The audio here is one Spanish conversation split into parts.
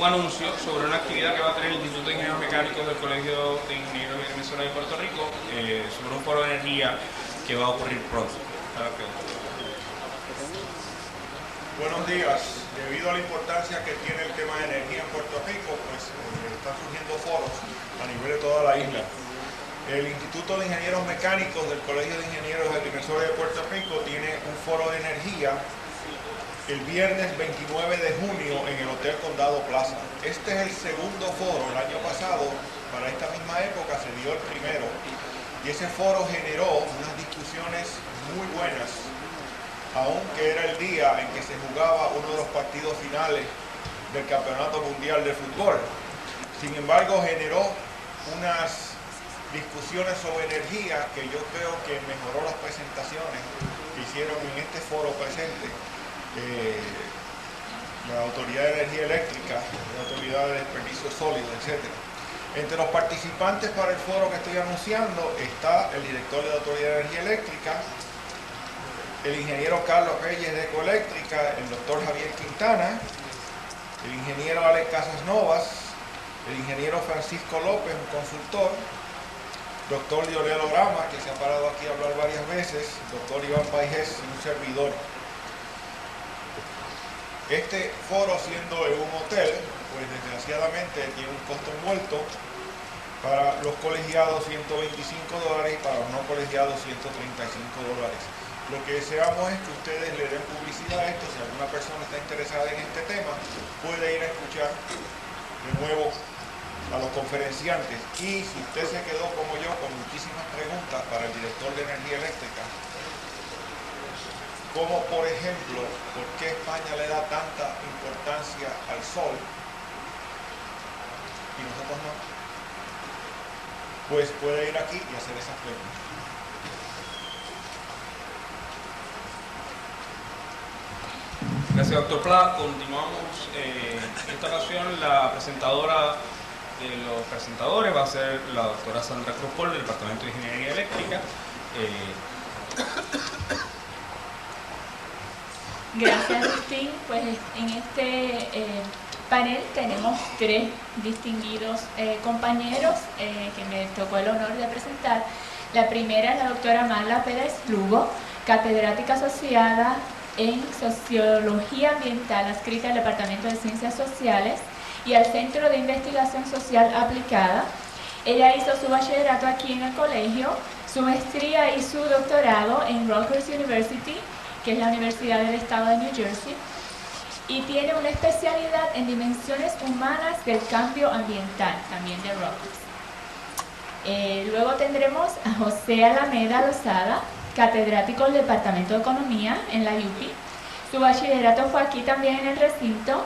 anuncio sobre una actividad que va a tener el Instituto de Ingenieros Mecánicos del Colegio de Ingenieros y Agrimensores de Puerto Rico sobre un foro de energía que va a ocurrir pronto. Buenos días. Debido a la importancia que tiene el tema de energía en Puerto Rico, pues están surgiendo foros a nivel de toda la isla. El Instituto de Ingenieros Mecánicos del Colegio de Ingenieros y Agrimensores de Puerto Rico tiene un foro de energía el viernes 29 de junio en el Hotel Condado Plaza. Este es el segundo foro. El año pasado, para esta misma época, se dio el primero. Y ese foro generó unas discusiones muy buenas, aunque era el día en que se jugaba uno de los partidos finales del Campeonato Mundial de Fútbol. Sin embargo, generó unas discusiones sobre energía que yo creo que mejoró las presentaciones que hicieron en este foro presente. La Autoridad de Energía Eléctrica, la Autoridad de Desperdicio Sólido, etc. Entre los participantes para el foro que estoy anunciando está el director de la Autoridad de Energía Eléctrica, el ingeniero Carlos Reyes de Ecoeléctrica, el doctor Javier Quintana, el ingeniero Alex Casas Novas, el ingeniero Francisco López, un consultor, doctor Leonel Orama, que se ha parado aquí a hablar varias veces, doctor Iván Paijés y un servidor. Este foro, siendo en un hotel, pues desgraciadamente tiene un costo envuelto. Para los colegiados $125 y para los no colegiados $135. Lo que deseamos es que ustedes le den publicidad a esto. Si alguna persona está interesada en este tema, puede ir a escuchar de nuevo a los conferenciantes. Y si usted se quedó como yo con muchísimas preguntas para el director de Energía Eléctrica, como por ejemplo, ¿por qué España le da tanta importancia al sol y nosotros no? Pues puede ir aquí y hacer esas preguntas. Gracias, doctor Pla. Continuamos. En esta ocasión la presentadora de los presentadores va a ser la doctora Sandra Cruz Paul del Departamento de Ingeniería Eléctrica. Gracias, Agustín. Pues en este panel tenemos tres distinguidos compañeros que me tocó el honor de presentar. La primera es la doctora Marla Pérez Lugo, catedrática asociada en Sociología Ambiental, adscrita al Departamento de Ciencias Sociales y al Centro de Investigación Social Aplicada. Ella hizo su bachillerato aquí en el colegio, su maestría y su doctorado en Rutgers University, que es la Universidad del Estado de New Jersey, y tiene una especialidad en dimensiones humanas del cambio ambiental, también de Rutgers. Luego tendremos a José Alameda Lozada, catedrático del Departamento de Economía en la UPI. Su bachillerato fue aquí también en el recinto,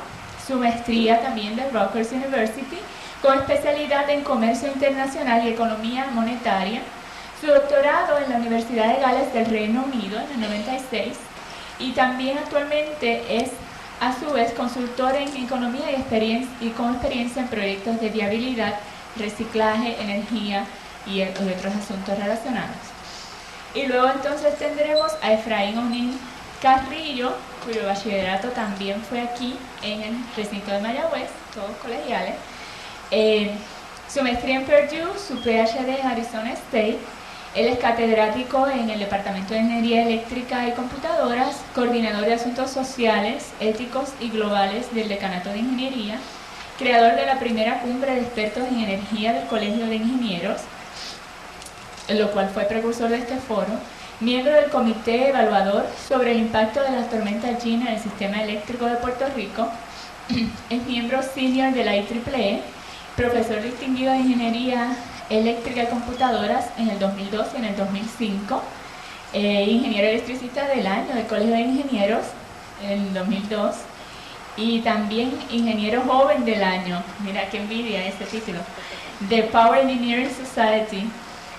su maestría también de Rutgers University, con especialidad en Comercio Internacional y Economía Monetaria. Su doctorado en la Universidad de Gales del Reino Unido en el 96 y también actualmente es a su vez consultor en economía y con experiencia en proyectos de viabilidad, reciclaje, energía y otros asuntos relacionados. Y luego entonces tendremos a Efraín O'Neill Carrillo, cuyo bachillerato también fue aquí en el recinto de Mayagüez, todos colegiales. Su maestría en Purdue, su PhD en Arizona State. Él es catedrático en el Departamento de Ingeniería Eléctrica y Computadoras, coordinador de Asuntos Sociales, Éticos y Globales del Decanato de Ingeniería, creador de la primera cumbre de expertos en energía del Colegio de Ingenieros, lo cual fue precursor de este foro, miembro del Comité Evaluador sobre el impacto de las tormentas Gina en el sistema eléctrico de Puerto Rico, es miembro senior de la IEEE, profesor distinguido de Ingeniería Eléctrica y Computadoras en el 2002 y en el 2005, ingeniero electricista del año del Colegio de Ingenieros en el 2002 y también ingeniero joven del año, mira qué envidia este título, de Power Engineering Society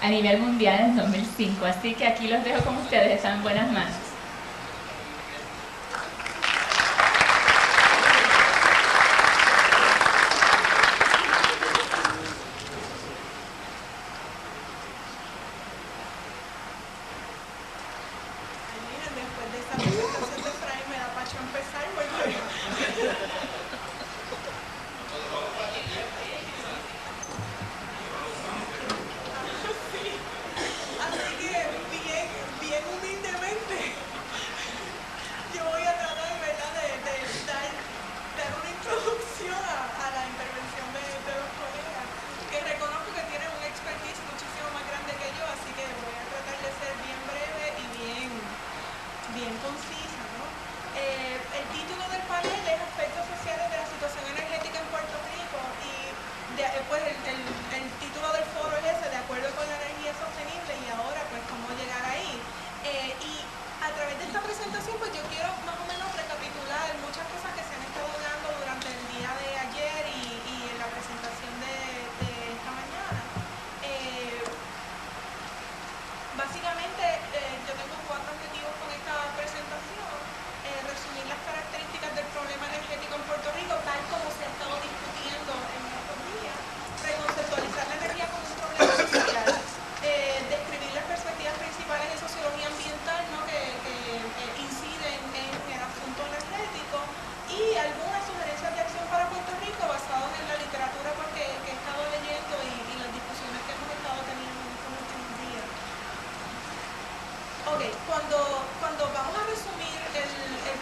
a nivel mundial en el 2005, así que aquí los dejo con ustedes, están en buenas manos. energético en Puerto Rico, tal como se ha estado discutiendo en estos días, reconceptualizar la energía como un problema social, describir las perspectivas principales en sociología ambiental, ¿no? que inciden en el asunto energético, y algunas sugerencias de acción para Puerto Rico basadas en la literatura pues, que he estado leyendo y las discusiones que hemos estado teniendo en estos últimos días. Ok, cuando vamos a resumir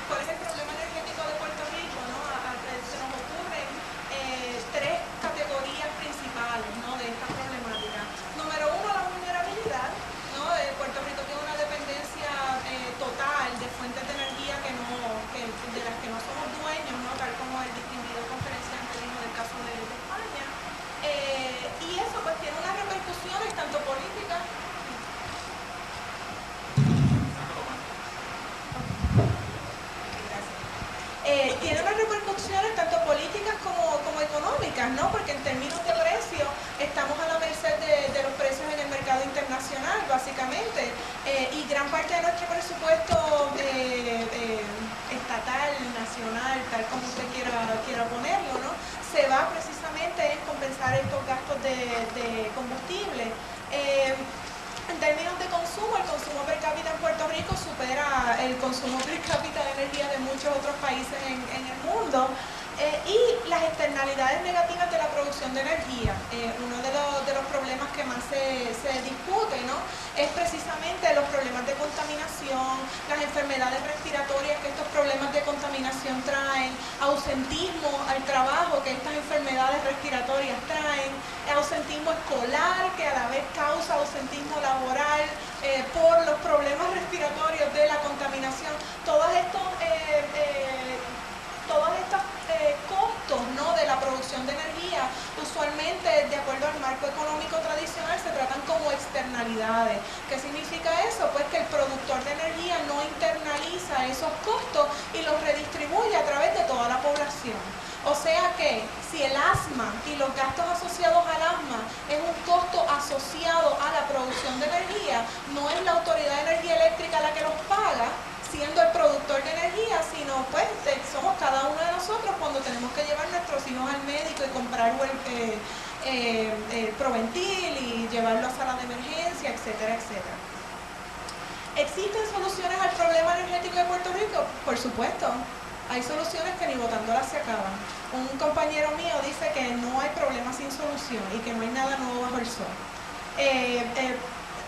cuál es el problema energético de Puerto Rico, ¿no? Se nos ocurren tres categorías principales, ¿no? de esta problemática. Número uno, la vulnerabilidad, ¿no? Puerto Rico tiene una dependencia total de fuentes de energía de las que no somos dueños, ¿no? Tal como el distinguido conferenciante dijo del caso de España. Y eso pues tiene unas repercusiones tanto políticas. Tiene unas repercusiones tanto políticas como económicas, ¿no? Porque en términos de precio estamos a la merced de los precios en el mercado internacional, básicamente, y gran parte de nuestro presupuesto estatal, nacional, tal como usted quiera ponerlo, ¿no? Se va precisamente en compensar estos gastos de combustible. En términos de consumo, el consumo per cápita en Puerto Rico supera el consumo per cápita de energía de muchos otros países en el mundo. Y las externalidades negativas de la producción de energía. Uno de los problemas que más se discute, ¿no? es precisamente los problemas de contaminación, las enfermedades respiratorias que estos problemas de contaminación traen, ausentismo al trabajo que estas enfermedades respiratorias traen, ausentismo escolar que a la vez causa ausentismo laboral por los problemas respiratorios de la contaminación. Todos estos costos, ¿no? de la producción de energía, usualmente de acuerdo al marco económico tradicional se tratan como externalidades. ¿Qué significa eso? Pues que el productor de energía no internaliza esos costos y los redistribuye a través de toda la población. O sea que si el asma y los gastos asociados al asma es un costo asociado a la producción de energía, no es la Autoridad de Energía Eléctrica la que los paga, siendo el productor de energía, sino pues somos cada uno de nosotros cuando tenemos que llevar a nuestros hijos al médico y comprar Proventil y llevarlo a sala de emergencia, etcétera, etcétera. ¿Existen soluciones al problema energético de Puerto Rico? Por supuesto. Hay soluciones que ni votándolas se acaban. Un compañero mío dice que no hay problema sin solución y que no hay nada nuevo bajo el sol.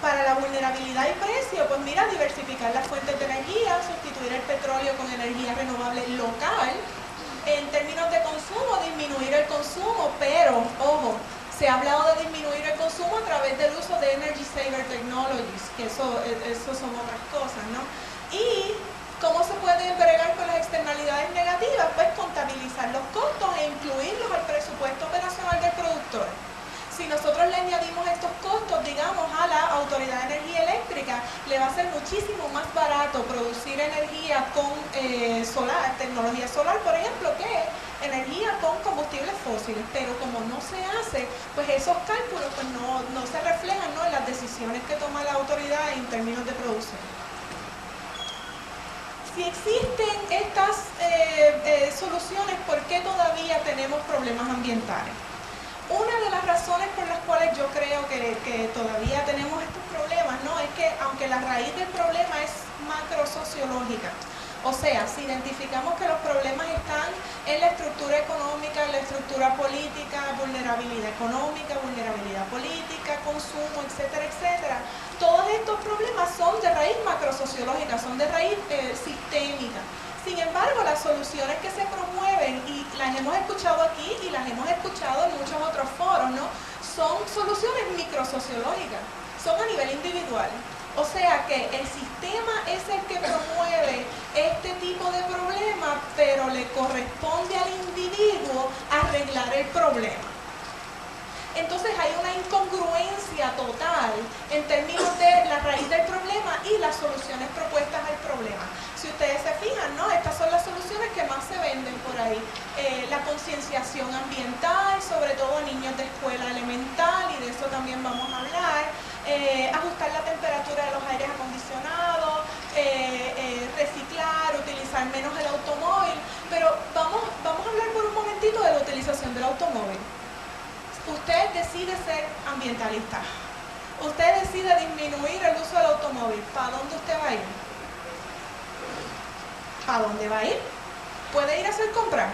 Para la vulnerabilidad y precio, pues mira, diversificar las fuentes de energía, sustituir el petróleo con energía renovable local. En términos de consumo, disminuir el consumo, pero, ojo, se ha hablado de disminuir el consumo a través del uso de Energy Saver Technologies, que eso son otras cosas, ¿no? Y ¿cómo se puede bregar con las externalidades negativas? Pues contabilizar los costos e incluirlos al presupuesto operacional del productor. Si nosotros le añadimos estos costos, digamos, a la Autoridad de Energía Eléctrica, le va a ser muchísimo más barato producir energía con tecnología solar, por ejemplo, que energía con combustibles fósiles. Pero como no se hace, pues esos cálculos pues no se reflejan, ¿no? en las decisiones que toma la autoridad en términos de producción. Si existen estas soluciones, ¿por qué todavía tenemos problemas ambientales? Una de las razones por las cuales yo creo que todavía tenemos estos problemas, ¿no? es que aunque la raíz del problema es macrosociológica, o sea, si identificamos que los problemas están en la estructura económica, en la estructura política, vulnerabilidad económica, vulnerabilidad política, consumo, etcétera, etcétera, todos estos problemas son de raíz macrosociológica, son de raíz sistémica. Sin embargo, las soluciones que se promueven, y las hemos escuchado aquí y las hemos escuchado en muchos otros foros, ¿no? son soluciones microsociológicas, son a nivel individual. O sea que el sistema es el que promueve este tipo de problema, pero le corresponde al individuo arreglar el problema. Entonces hay una incongruencia total en términos de la raíz del problema y las soluciones propuestas al problema. Si ustedes se fijan, ¿no? estas son las soluciones que más se venden por ahí. La concienciación ambiental, sobre todo a niños de escuela elemental, y de eso también vamos a hablar. Ajustar la temperatura de los aires acondicionados, reciclar, utilizar menos el automóvil, pero vamos automóvil. Usted decide ser ambientalista. Usted decide disminuir el uso del automóvil. ¿Para dónde usted va a ir? ¿Para dónde va a ir? ¿Puede ir a hacer compras?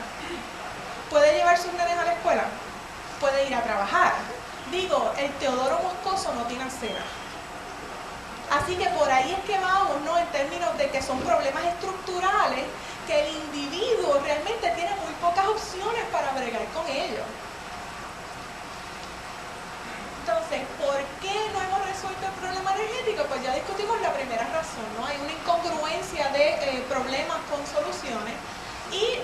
¿Puede llevar sus nenes a la escuela? ¿Puede ir a trabajar? Digo, el Teodoro Moscoso no tiene acera. Así que por ahí es que vamos, ¿no? En términos de que son problemas estructurales que el individuo realmente tiene muy pocas opciones para bregar con ellos. Entonces, ¿por qué no hemos resuelto el problema energético? Pues ya discutimos la primera razón, ¿no? Hay una incongruencia de problemas con soluciones y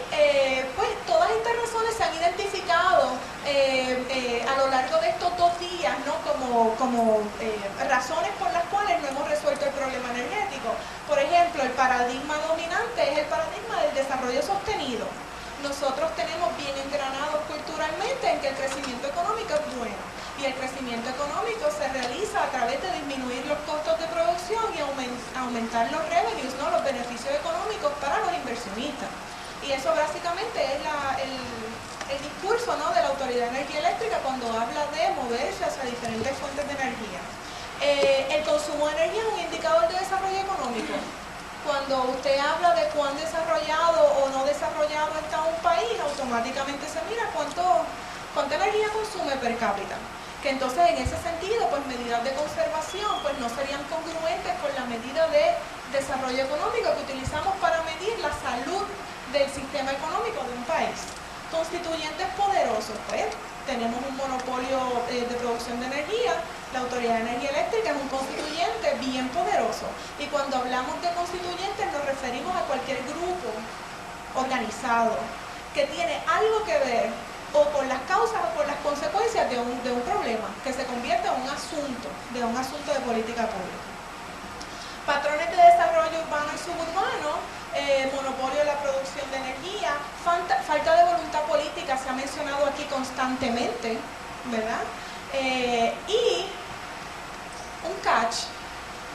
pues todas estas razones se han identificado a lo largo de estos 2 días, ¿no? como razones por las cuales no hemos resuelto el problema energético. Por ejemplo, el paradigma dominante es el paradigma del desarrollo sostenido. Nosotros tenemos bien engranados culturalmente en que el crecimiento económico es bueno. Y el crecimiento económico se realiza a través de disminuir los costos de producción y aumentar los revenues, ¿no? Los beneficios económicos para los inversionistas. Y eso básicamente es el discurso, ¿no? De la Autoridad de Energía Eléctrica cuando habla de moverse hacia diferentes fuentes de energía. El consumo de energía es un indicador de desarrollo económico. Cuando usted habla de cuán desarrollado o no desarrollado está un país, automáticamente se mira cuánta energía consume per cápita. Que entonces en ese sentido, pues medidas de conservación pues no serían congruentes con la medida de desarrollo económico que utilizamos para medir la salud del sistema económico de un país. Constituyentes poderosos, pues tenemos un monopolio de producción de energía. La Autoridad de Energía Eléctrica es un constituyente bien poderoso. Y cuando hablamos de constituyentes nos referimos a cualquier grupo organizado que tiene algo que ver o por las causas o por las consecuencias de un problema que se convierte en un asunto de política pública. Patrones de desarrollo urbano y suburbano, monopolio de la producción de energía, falta de voluntad política se ha mencionado aquí constantemente, ¿verdad? Y un catch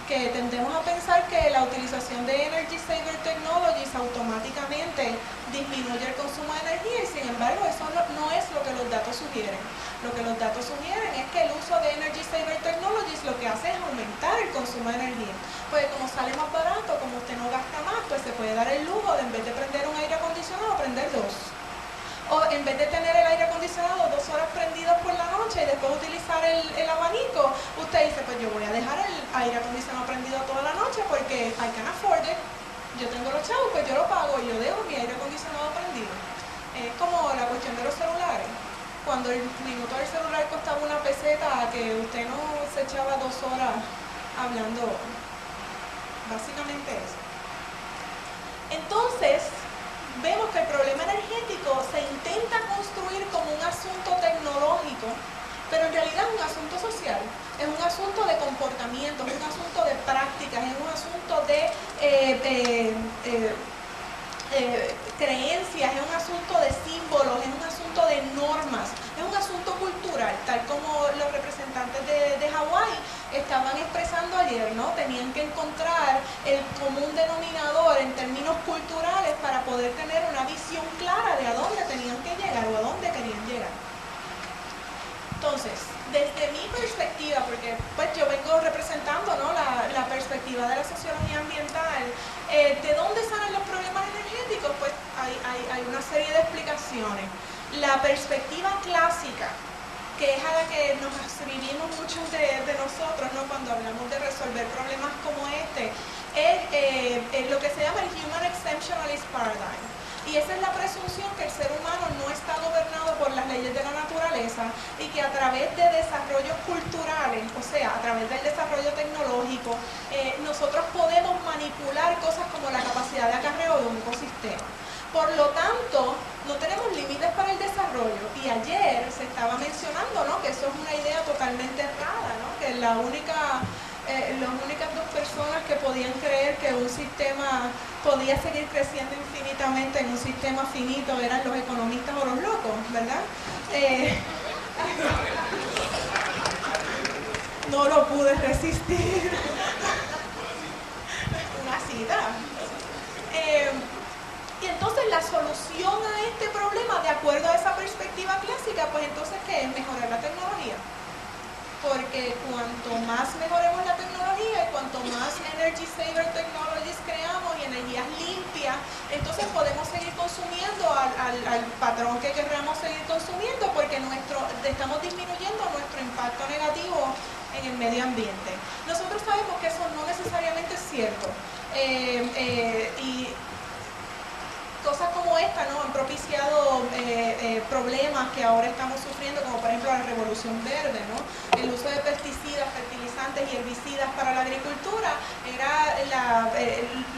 que tendemos a pensar que la utilización de Energy Saver Technologies automáticamente disminuye el consumo de energía y sin embargo eso no es lo que los datos sugieren. Lo que los datos sugieren es que el uso de Energy Saver Technologies lo que hace es aumentar el consumo de energía. Pues como sale más barato, como usted no gasta más, pues se puede dar el lujo de en vez de prender un aire acondicionado, prender 2. O en vez de tener el aire acondicionado 2 horas prendido por la noche y después utilizar el abanico, usted dice, pues yo voy a dejar el aire acondicionado prendido toda la noche porque I can afford it, yo tengo los chavos, pues yo lo pago y yo dejo mi aire acondicionado prendido. Es como la cuestión de los celulares. Cuando el minuto del celular costaba una peseta, que usted no se echaba 2 horas hablando, básicamente eso. Entonces, vemos que el problema energético se intenta construir como un asunto tecnológico, pero en realidad es un asunto social, es un asunto de comportamiento, es un asunto de prácticas, es un asunto de creencias, es un asunto de símbolos, es un asunto de normas, es un asunto cultural, tal como los representantes de Hawái estaban expresando ayer, ¿no? Tenían que encontrar el común denominador en términos culturales para poder tener una visión clara de a dónde tenían que llegar o a dónde querían llegar. Entonces, desde mi perspectiva, porque pues yo vengo representando, ¿no? la perspectiva de la sociología ambiental, ¿de dónde salen los problemas energéticos? Pues hay una serie de explicaciones. La perspectiva clásica, que es a la que nos ascribimos muchos de nosotros, ¿no? Cuando hablamos de resolver problemas como este, es lo que se llama el Human Exemptionalist Paradigm. Y esa es la presunción que el ser humano no está gobernado por las leyes de la naturaleza y que a través de desarrollos culturales, o sea, a través del desarrollo tecnológico, nosotros podemos manipular cosas como la capacidad de acarreo de un ecosistema. Por lo tanto, no tenemos límites para el desarrollo. Y ayer se estaba mencionando, ¿no? Que eso es una idea totalmente errada, ¿no? Que las únicas 2 personas que podían creer que un sistema podía seguir creciendo infinitamente en un sistema finito eran los economistas o los locos, ¿verdad? No lo pude resistir. Una cita. Y entonces la solución a este problema, de acuerdo a esa perspectiva clásica, pues entonces, ¿qué es? Mejorar la tecnología. Porque cuanto más mejoremos la tecnología y cuanto más energy saver technologies creamos y energías limpias, entonces podemos seguir consumiendo al patrón que queramos seguir consumiendo, porque estamos disminuyendo nuestro impacto negativo en el medio ambiente. Nosotros sabemos que eso no necesariamente es cierto. Y cosas como esta, ¿no?, han propiciado problemas que ahora estamos sufriendo, como por ejemplo la revolución verde, ¿no? El uso de pesticidas, fertilizantes y herbicidas para la agricultura era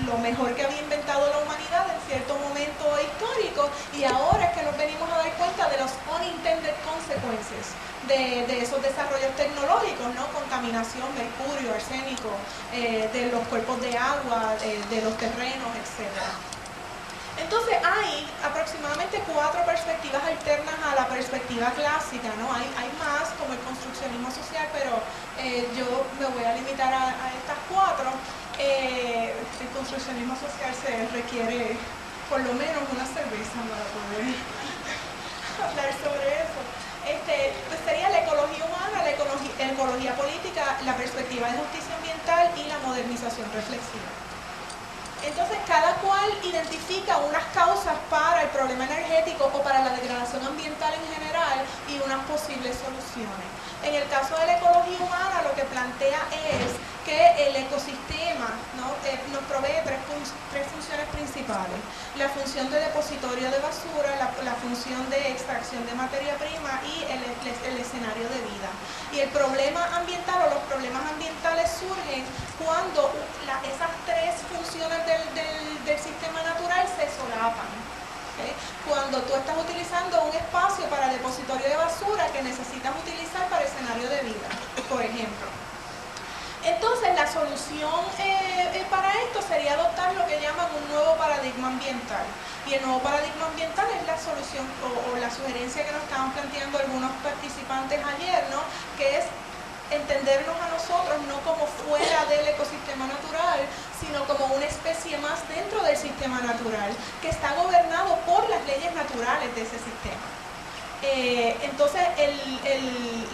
lo mejor que había inventado la humanidad en cierto momento histórico, y ahora es que nos venimos a dar cuenta de los unintended consequences de esos desarrollos tecnológicos, ¿no? Contaminación, mercurio, arsénico, de los cuerpos de agua, de los terrenos, etcétera. Entonces hay aproximadamente 4 perspectivas alternas a la perspectiva clásica, ¿no? Hay más, como el construccionismo social, pero yo me voy a limitar a estas 4. El construccionismo social se requiere por lo menos una cerveza para poder hablar sobre eso. Pues sería la ecología humana, la ecología política, la perspectiva de justicia ambiental y la modernización reflexiva. Entonces, cada cual identifica unas causas para el problema energético o para la degradación ambiental en general y unas posibles soluciones. En el caso de la ecología humana, lo que plantea es que el ecosistema, ¿no?, nos provee tres funciones principales. La función de depositorio de basura, la función de extracción de materia prima y el escenario de vida. Y el problema ambiental o los problemas ambientales surgen cuando esas tres funciones del sistema natural se solapan. ¿Okay? Cuando tú estás utilizando un espacio para depositorio de basura que necesitas utilizar para escenario de vida, por ejemplo. Entonces, la solución para esto sería adoptar lo que llaman un nuevo paradigma ambiental. Y el nuevo paradigma ambiental es la solución o la sugerencia que nos estaban planteando algunos participantes ayer, ¿no?, que es entendernos a nosotros no como fuera del ecosistema natural, sino como una especie más dentro del sistema natural, que está gobernado por las leyes naturales de ese sistema. Entonces,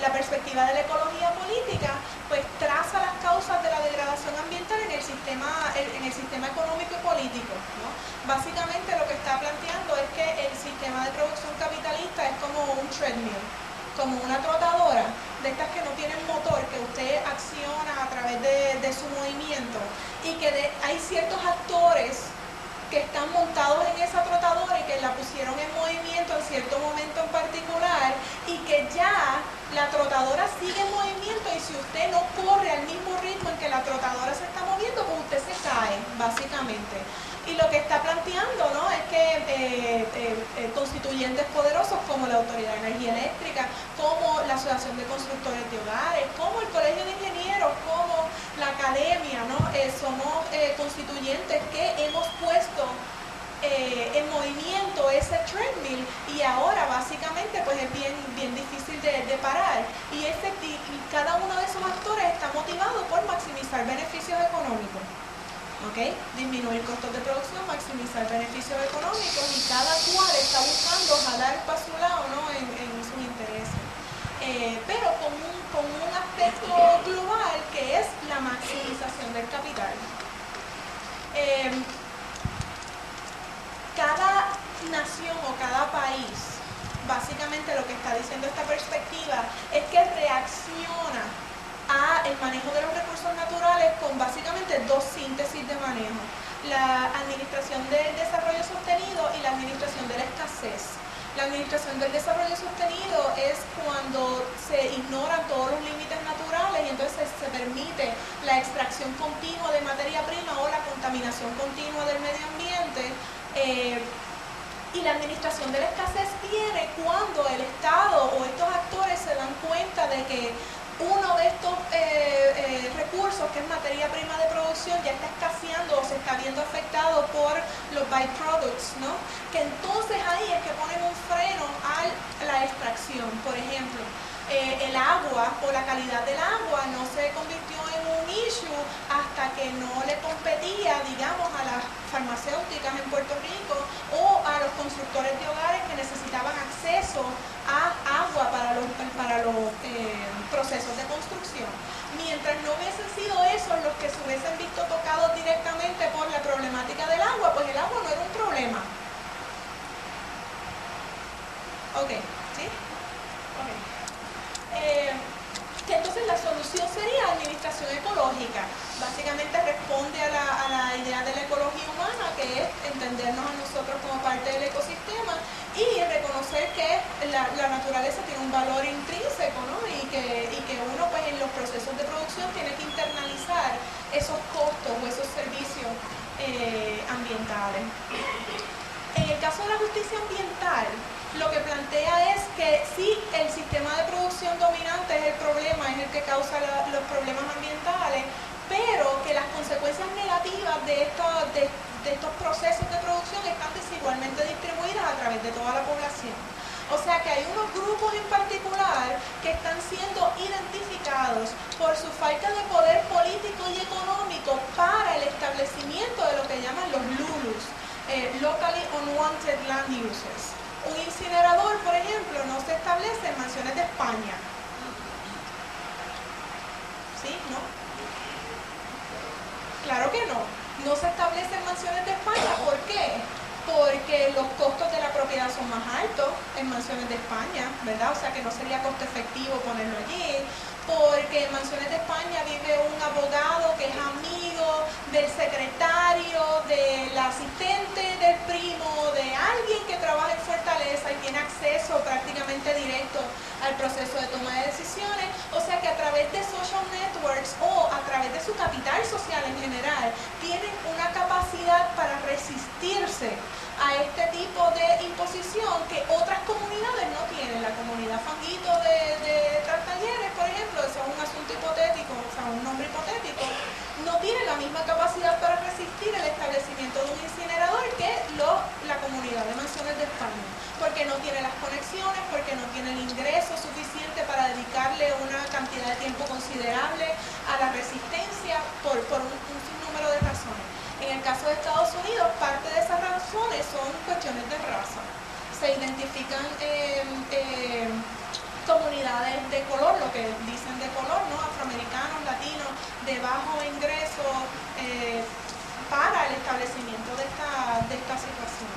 la perspectiva de la ecología política pues traza las causas de la degradación ambiental en el sistema económico y político, ¿no? Básicamente lo que está planteando es que el sistema de producción capitalista es como un treadmill, como una trotadora, de estas que no tienen motor, que usted acciona a través de su movimiento, y que hay ciertos actores que están montados en esa trotadora y que la pusieron en movimiento en cierto momento en particular, y que ya la trotadora sigue en movimiento, y si usted no corre al mismo ritmo en que la trotadora se está moviendo, pues usted se cae, básicamente. Y lo que está planteando, ¿no?, es que constituyentes poderosos como la Autoridad de Energía Eléctrica, como la Asociación de Constructores de Hogares, como el Colegio de Ingenieros, como la Academia, ¿no?, somos constituyentes que hemos puesto en movimiento ese treadmill, y ahora básicamente pues es bien difícil de parar. Y cada uno de esos actores está motivado por maximizar beneficios económicos. ¿Okay? Disminuir costos de producción, maximizar beneficios económicos, y cada cual está buscando jalar para su lado, ¿no?, en sus intereses. Pero con un aspecto global que es la maximización del capital. Cada nación o cada país, básicamente lo que está diciendo esta perspectiva es que reacciona a el manejo de los recursos naturales con básicamente 2 síntesis de manejo: la administración del desarrollo sostenido y la administración de la escasez. La administración del desarrollo sostenido es cuando se ignoran todos los límites naturales y entonces se permite la extracción continua de materia prima o la contaminación continua del medio ambiente. Y la administración de la escasez viene cuando el Estado o estos actores se dan cuenta de que uno de estos recursos, que es materia prima de producción, ya está escaseando o se está viendo afectado por los byproducts, ¿no? Que entonces ahí es que ponen un freno a la extracción. Por ejemplo, el agua o la calidad del agua no se convirtió en un issue hasta que no le competía, digamos, a las farmacéuticas en Puerto Rico o a los constructores de hogares que necesitaban acceso a agua para los procesos de construcción. Mientras no hubiesen sido esos los que se hubiesen visto tocados directamente por la problemática del agua, pues el agua no era un problema. Ok, ¿sí? Ok. Que entonces la solución sería administración ecológica. Básicamente responde a la idea de la ecología humana, que es entendernos a nosotros como parte del ecosistema y reconocer que la naturaleza tiene un valor intrínseco, ¿no? y que uno pues en los procesos de producción tiene que internalizar esos costos o esos servicios ambientales. En el caso de la justicia ambiental, lo que plantea es que sí, el sistema de producción dominante es el problema, es el que causa los problemas ambientales, pero que las consecuencias negativas de estos procesos de producción están desigualmente distribuidas a través de toda la población. O sea que hay unos grupos en particular que están siendo identificados por su falta de poder político y económico para el establecimiento de lo que llaman los LULUs, Locally Unwanted Land Uses. Un incinerador, por ejemplo, no se establece en mansiones de España. ¿Sí? ¿No? Claro que no. No se establece en mansiones de España. ¿Por qué? Porque los costos de la propiedad son más altos en mansiones de España, ¿verdad? O sea que no sería costo efectivo ponerlo allí. Porque en mansiones de España vive un abogado que es amigo del secretario, del asistente, del primo, de alguien que trabaja en Fortaleza y tiene acceso prácticamente directo al proceso de toma de decisiones. O sea que a través de social networks o a través de su capital social en general, tienen una capacidad para resistirse a este tipo de imposición que otras comunidades no tienen. La comunidad Fanguito de Trastalleres, por ejemplo, eso es un asunto hipotético, o sea, un nombre hipotético, no tiene la misma capacidad para resistir el establecimiento de un incinerador que la comunidad de mansiones de España, porque no tiene las conexiones, porque no tiene el ingreso suficiente para dedicarle una cantidad de tiempo considerable a la resistencia por un sinnúmero de razones. En el caso de Estados Unidos, parte de esas razones son cuestiones de raza. Se identifican comunidades de color, lo que dicen de color, ¿no? Afroamericanos, latinos, de bajo ingreso, para el establecimiento de esta situación,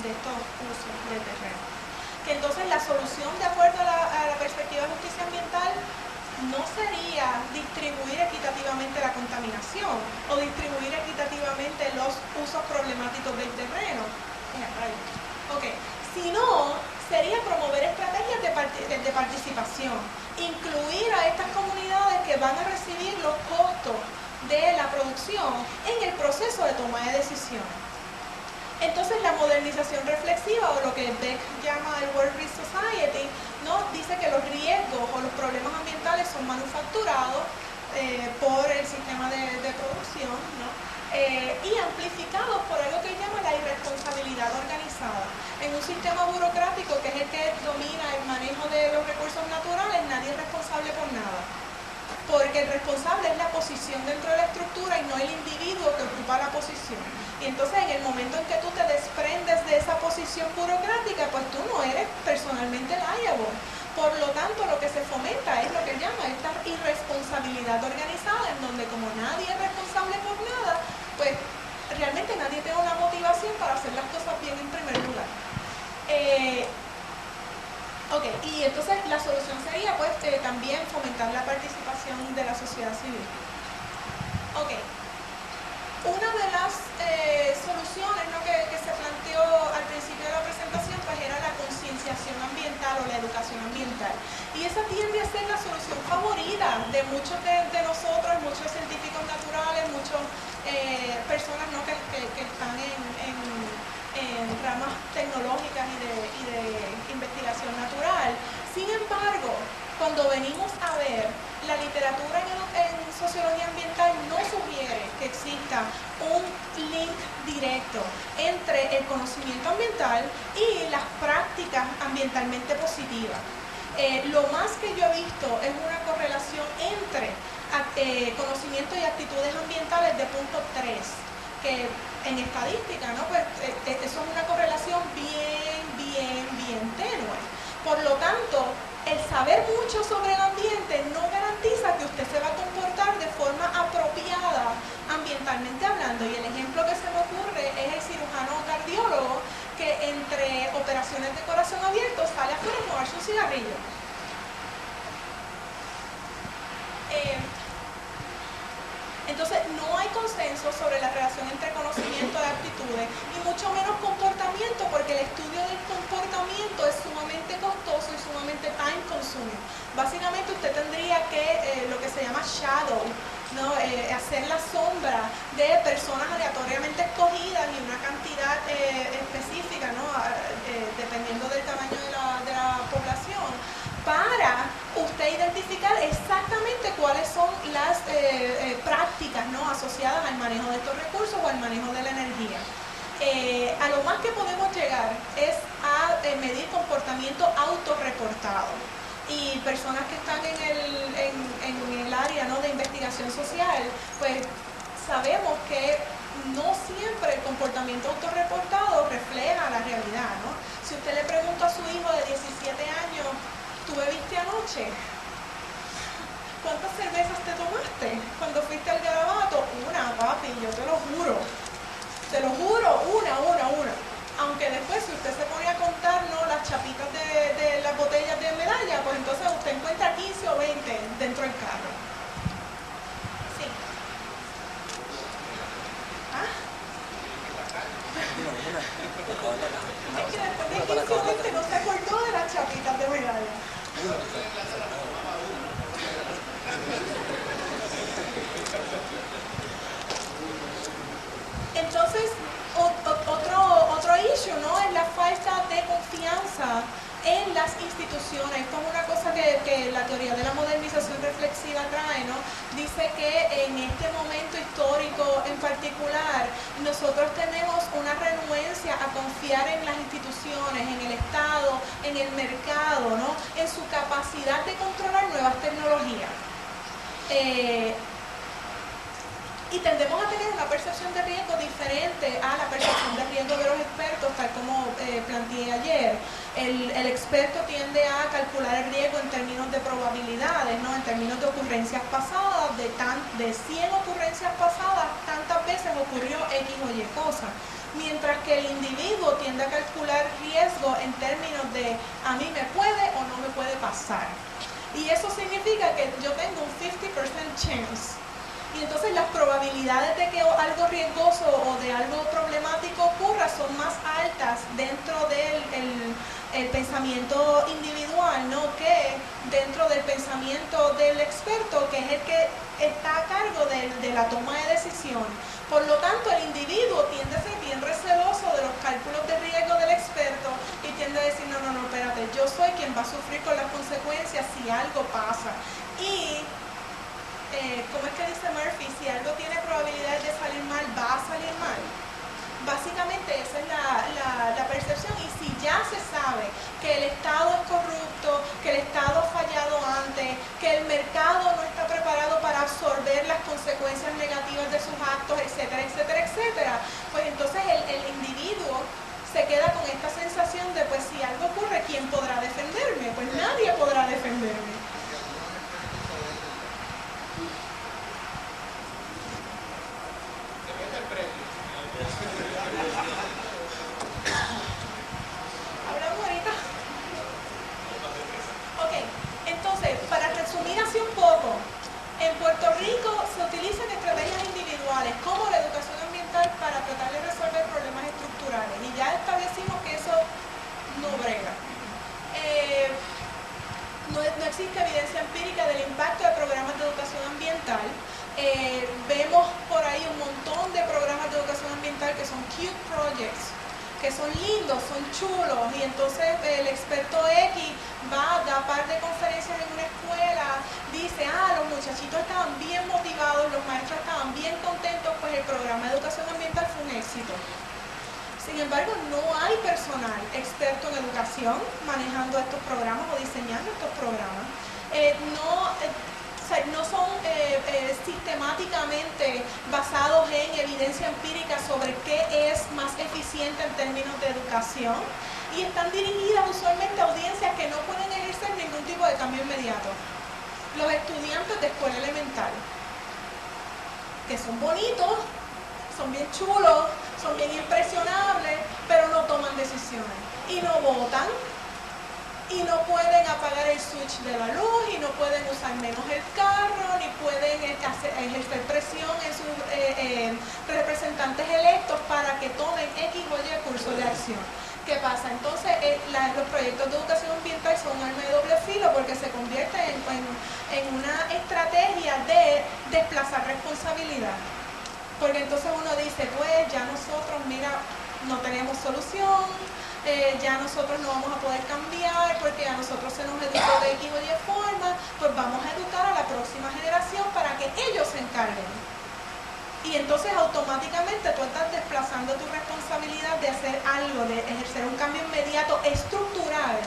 de estos usos de terreno. Que entonces la solución, de acuerdo a la perspectiva de justicia ambiental, no sería distribuir equitativamente la contaminación o distribuir equitativamente los usos problemáticos del terreno, sino sería promover estrategias de participación, incluir a estas comunidades que van a recibir los costos de la producción en el proceso de toma de decisiones. Entonces la modernización reflexiva, o lo que Beck llama el World Risk Society, ¿no? Dice que los riesgos o los problemas ambientales son manufacturados por el sistema de producción, ¿no? Y amplificados por algo que llama la irresponsabilidad organizada. En un sistema burocrático que es el que domina el manejo de los recursos naturales, nadie es responsable por nada. Porque el responsable es la posición dentro de la estructura y no el individuo que ocupa la posición. Y entonces en el momento en que tú te desprendes de esa posición burocrática, pues tú no eres personalmente liable. Por lo tanto, lo que se fomenta es lo que llama esta irresponsabilidad organizada, en donde como nadie es responsable por nada, pues realmente nadie tiene una motivación para hacer las cosas bien en primer lugar. Y entonces la solución sería pues también fomentar la participación de la sociedad civil. Una de las soluciones, ¿no? que se planteó al principio de la presentación pues era la concienciación ambiental o la educación ambiental. Y esa tiende a ser la solución favorita de muchos de nosotros, muchos científicos naturales, muchas personas, ¿no? que están en ramas tecnológicas y de investigación natural. Sin embargo, cuando venimos a ver, la literatura en sociología ambiental no sugiere que exista un link directo entre el conocimiento ambiental y las prácticas ambientalmente positivas. Lo más que yo he visto es una correlación entre conocimiento y actitudes ambientales de punto 3, que en estadística, ¿no? Pues eso es una correlación bien tenue. Por lo tanto, el saber mucho sobre el ambiente no garantiza que usted se va a comportar de forma apropiada ambientalmente hablando. Y el ejemplo que se me ocurre es el cirujano cardiólogo que entre operaciones de corazón abierto sale afuera a fumarse un cigarrillo. Entonces, no hay consenso sobre la relación entre conocimiento y aptitudes, y mucho menos comportamiento, porque el estudio del comportamiento es sumamente costoso y sumamente time consuming. Básicamente, usted tendría que, lo que se llama shadow, ¿no? Hacer la sombra de personas aleatoriamente escogidas y una cantidad específica, ¿no? Dependiendo del tamaño de la población, para usted identificar exactamente cuáles son las prácticas, ¿no? Asociadas al manejo de estos recursos o al manejo de la energía. A lo más que podemos llegar es a medir comportamiento autorreportado. Y personas que están en el área, ¿no? de investigación social, pues sabemos que no siempre el comportamiento autorreportado refleja la realidad, ¿no? Si usted le pregunta a su hijo de 17 años, ¿tú bebiste anoche? ¿Cuántas cervezas te tomaste cuando fuiste al garabato? Una, papi, yo te lo juro, una. Aunque después, si usted se pone a contar, ¿no? las chapitas de las botellas de medalla, pues entonces usted encuentra 15 o 20 dentro del carro. Sí. ¿Ah? Es que después de 15 o 20 no se acordó de las chapitas de medalla. Entonces, otro issue, ¿no? Es la falta de confianza en las instituciones. Esto es una cosa que la teoría de la modernización reflexiva trae, ¿no? Dice que en este momento histórico en particular, nosotros tenemos una renuencia a confiar en las instituciones, en el Estado, en el mercado, ¿no? En su capacidad de controlar nuevas tecnologías. Y tendemos a tener una percepción de riesgo diferente a la percepción de riesgo de los expertos, tal como planteé ayer. El experto tiende a calcular el riesgo en términos de probabilidades, ¿no? En términos de ocurrencias pasadas, de 100 ocurrencias pasadas, tantas veces ocurrió X o Y cosa. Mientras que el individuo tiende a calcular riesgo en términos de a mí me puede o no me puede pasar. Y eso significa que yo tengo un 50% chance. Y entonces las probabilidades de que algo riesgoso o de algo problemático ocurra son más altas dentro del pensamiento individual, ¿no? Que dentro del pensamiento del experto, que es el que está a cargo de la toma de decisión. Por lo tanto, el individuo tiende a ser bien receloso de los cálculos de riesgo del experto y tiende a decir, no, espérate, yo soy quien va a sufrir con las consecuencias si algo pasa. Y ¿cómo es que dice Murphy? Si algo tiene probabilidades de salir mal, va a salir mal. Básicamente esa es la percepción. Y si ya se sabe que el Estado es corrupto, que el Estado ha fallado antes, que el mercado no está preparado para absorber las consecuencias negativas de sus actos, etcétera, pues entonces el individuo se queda con esta sensación de, pues si algo ocurre, ¿quién podrá defenderme? Pues nadie podrá defenderme. ¿Hablamos ahorita? Ok, entonces, para resumir así un poco, en Puerto Rico se utilizan estrategias individuales como la educación ambiental para tratar de resolver problemas estructurales, y ya establecimos que eso no brega. No existe evidencia empírica del impacto de programas de educación ambiental. Vemos por ahí un montón de programas de educación ambiental que son cute projects, que son lindos, son chulos, y entonces el experto X va a dar par de conferencias en una escuela, dice, los muchachitos estaban bien motivados, los maestros estaban bien contentos, pues el programa de educación ambiental fue un éxito. Sin embargo, no hay personal experto en educación manejando estos programas o diseñando estos programas. No son sistemáticamente basados en evidencia empírica sobre qué es más eficiente en términos de educación. y están dirigidas usualmente a audiencias que no pueden ejercer ningún tipo de cambio inmediato. Los estudiantes de escuela elemental, que son bonitos, son bien chulos, son bien impresionables, pero no toman decisiones y no votan y no pueden apagar el switch de la luz y no pueden usar menos el carro ni pueden ejercer presión en sus representantes electos para que tomen X o Y curso de acción. ¿Qué pasa? Entonces los proyectos de educación ambiental son un arma de doble filo porque se convierte en una estrategia de desplazar responsabilidad. Porque entonces uno dice, pues ya nosotros, mira, no tenemos solución, ya nosotros no vamos a poder cambiar porque a nosotros se nos educó de X o Y forma, pues vamos a educar a la próxima generación para que ellos se encarguen. Y entonces automáticamente tú estás desplazando tu responsabilidad de hacer algo, de ejercer un cambio inmediato estructural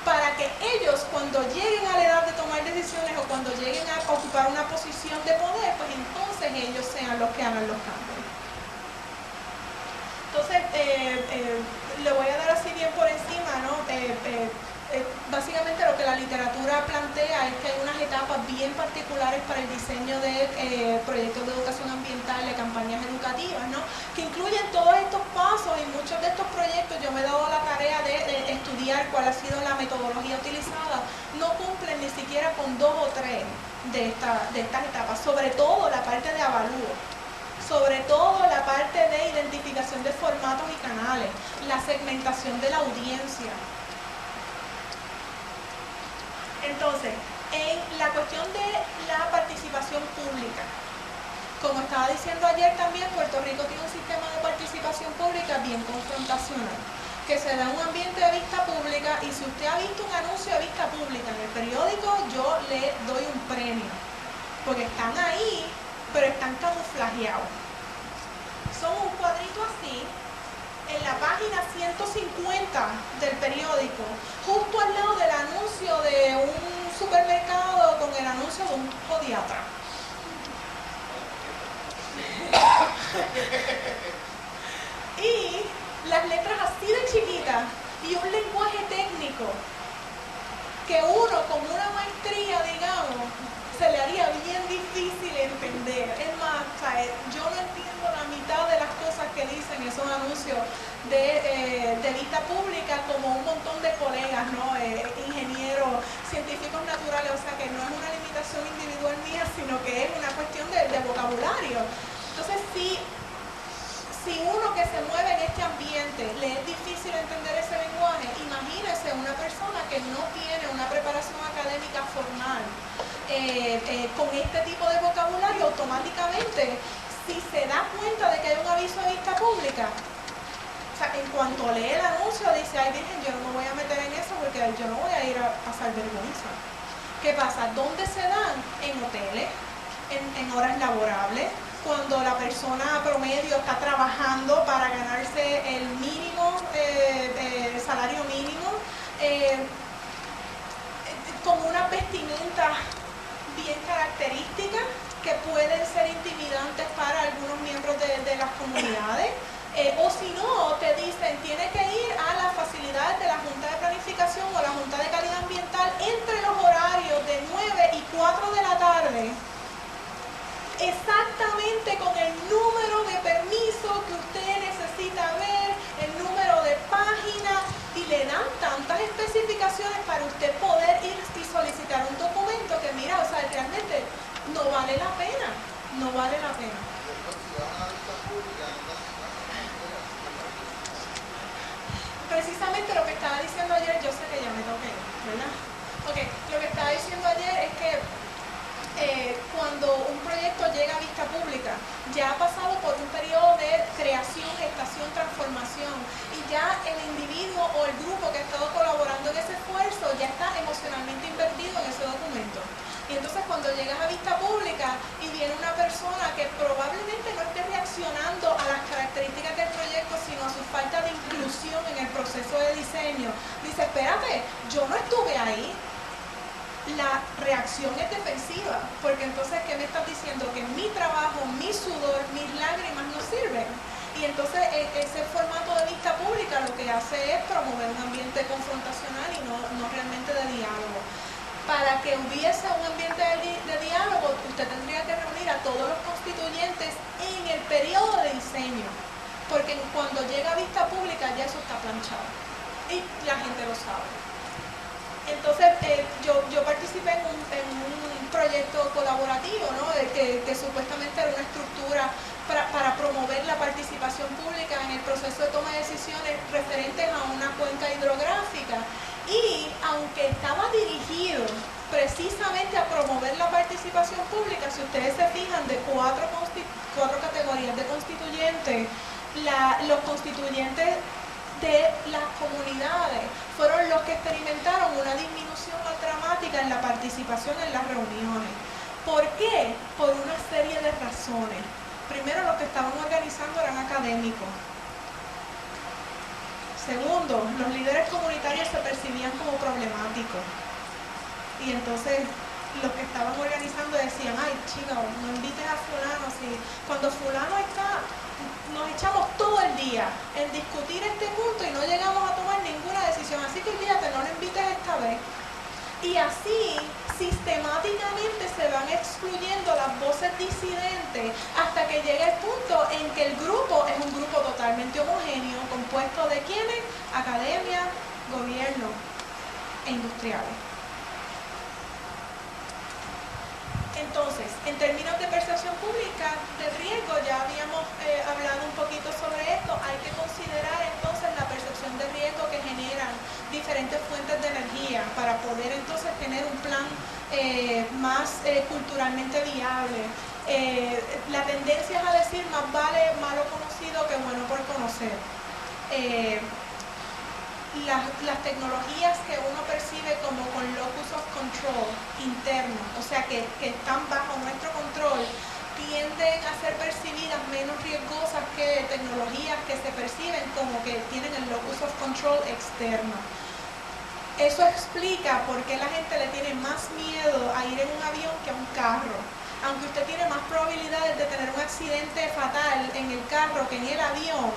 para que ellos cuando lleguen a la edad de tomar decisiones o cuando lleguen a ocupar una posición de poder, pues entonces ellos sean los que hagan los cambios. Entonces, le voy a dar así bien por encima, ¿no? Básicamente lo que la literatura plantea es que hay unas etapas bien particulares para el diseño de proyectos de educación ambiental, de campañas educativas, ¿no? Que incluyen todos estos pasos y muchos de estos proyectos yo me he dado la tarea de estudiar cuál ha sido la metodología utilizada. No cumplen ni siquiera con 2 o 3 de estas etapas, sobre todo la parte de avalúo. Sobre todo la parte de identificación de formatos y canales, la segmentación de la audiencia. Entonces, en la cuestión de la participación pública, como estaba diciendo ayer también, Puerto Rico tiene un sistema de participación pública bien confrontacional, que se da un ambiente de vista pública y si usted ha visto un anuncio de vista pública en el periódico, yo le doy un premio, porque están ahí, pero están camuflajeados. Son un cuadrito así, en la página 150 del periódico, justo al lado del anuncio de un supermercado con el anuncio de un podiatra. Y las letras así de chiquitas y un lenguaje técnico que uno con una maestría, digamos, se le haría bien difícil entender. Es más, yo no entiendo la mitad de las cosas que dicen esos anuncios de vista pública, como un montón de colegas, ¿no? Ingenieros, científicos naturales, o sea que no es una limitación individual mía, sino que es una cuestión de vocabulario. Entonces, si uno que se mueve en este ambiente le es difícil entender ese lenguaje, imagínese una persona que no tiene una preparación académica formal con este tipo de vocabulario, automáticamente, si se da cuenta de que hay un aviso de vista pública, o sea, en cuanto lee el anuncio dice, ay Virgen, yo no me voy a meter en eso porque yo no voy a ir a pasar vergüenza. ¿Qué pasa? ¿Dónde se dan? En hoteles, en horas laborables, cuando la persona promedio está trabajando para ganarse el mínimo, el salario mínimo, con una vestimenta bien característica que pueden ser intimidantes para algunos miembros de las comunidades. O si no, te dicen, tiene que ir a las facilidades de la Junta de Planificación o la Junta de Calidad Ambiental entre los horarios de 9 y 4 de la tarde. Exactamente con el número de permiso que usted necesita ver, el número de página, y le dan tantas especificaciones para usted poder ir y solicitar un documento que mira, o sea, realmente no vale la pena, no vale la pena. Precisamente lo que estaba diciendo ayer, yo sé que ya me toqué, ¿verdad? Ok, lo que estaba diciendo ayer es que cuando un proyecto llega a vista pública, ya ha pasado por un periodo de creación, gestación, transformación, y ya el individuo o el grupo que ha estado colaborando en ese esfuerzo ya está emocionalmente invertido en ese documento. Y entonces cuando llegas a vista pública y viene una persona que probablemente no esté reaccionando a las características del proyecto, sino a su falta de inclusión en el proceso de diseño, dice, espérate, yo no estuve ahí. La reacción es defensiva, porque entonces, ¿qué me estás diciendo? Que mi trabajo, mi sudor, mis lágrimas no sirven. Y entonces ese formato de vista pública lo que hace es promover un ambiente confrontacional y no realmente de diálogo. Para que hubiese un ambiente de diálogo, usted tendría que reunir a todos los constituyentes en el periodo de diseño, porque cuando llega a vista pública ya eso está planchado y la gente lo sabe. Entonces yo participé en un proyecto colaborativo, ¿no? que supuestamente era una estructura para promover la participación pública en el proceso de toma de decisiones referentes a una cuenca hidrográfica, y aunque estaba dirigido precisamente a promover la participación pública, si ustedes se fijan, de cuatro categorías de constituyentes, los constituyentes de las comunidades fueron los que experimentaron una disminución más dramática en la participación en las reuniones. ¿Por qué? Por una serie de razones. Primero, los que estaban organizando eran académicos. Segundo, los líderes comunitarios se percibían como problemáticos. Y entonces los que estaban organizando decían, ay chica, no invites a fulano, si cuando fulano está, nos echamos todo el día en discutir este punto y no llegamos a tomar ninguna decisión, así que olvídate, no lo invites esta vez. Y así sistemáticamente se van excluyendo las voces disidentes hasta que llega el punto en que el grupo es un grupo totalmente homogéneo, compuesto de ¿quiénes? Academia, gobierno e industriales. Entonces, en términos de percepción pública de riesgo, ya habíamos hablado un poquito sobre esto, hay que considerar entonces la percepción de riesgo que generan diferentes fuentes de energía para poder entonces tener un plan más culturalmente viable. La tendencia es a decir más vale malo conocido que bueno por conocer. Las tecnologías que uno percibe como con locus of control interno, o sea que están bajo nuestro control, tienden a ser percibidas menos riesgosas que tecnologías que se perciben como que tienen el locus of control externo. Eso explica por qué la gente le tiene más miedo a ir en un avión que a un carro. Aunque usted tiene más probabilidades de tener un accidente fatal en el carro que en el avión,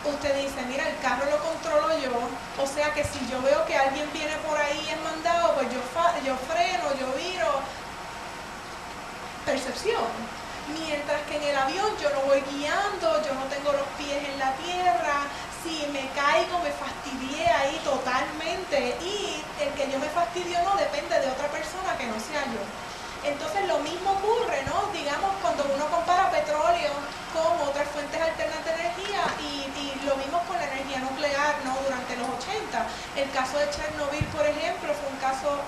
usted dice, mira, el carro lo controlo yo, o sea que si yo veo que alguien viene por ahí y es mandado, pues yo freno, yo viro. Percepción. Mientras que en el avión yo lo voy guiando, yo no tengo los pies en la tierra, si me caigo me fastidié ahí totalmente y el que yo me fastidio no depende de otra persona que no sea yo. Entonces lo mismo ocurre, ¿no? Digamos, cuando uno compara petróleo con otras fuentes alternas de energía y lo vimos con la energía nuclear, ¿no? Durante los 80. El caso de Chernobyl, por ejemplo, fue un caso,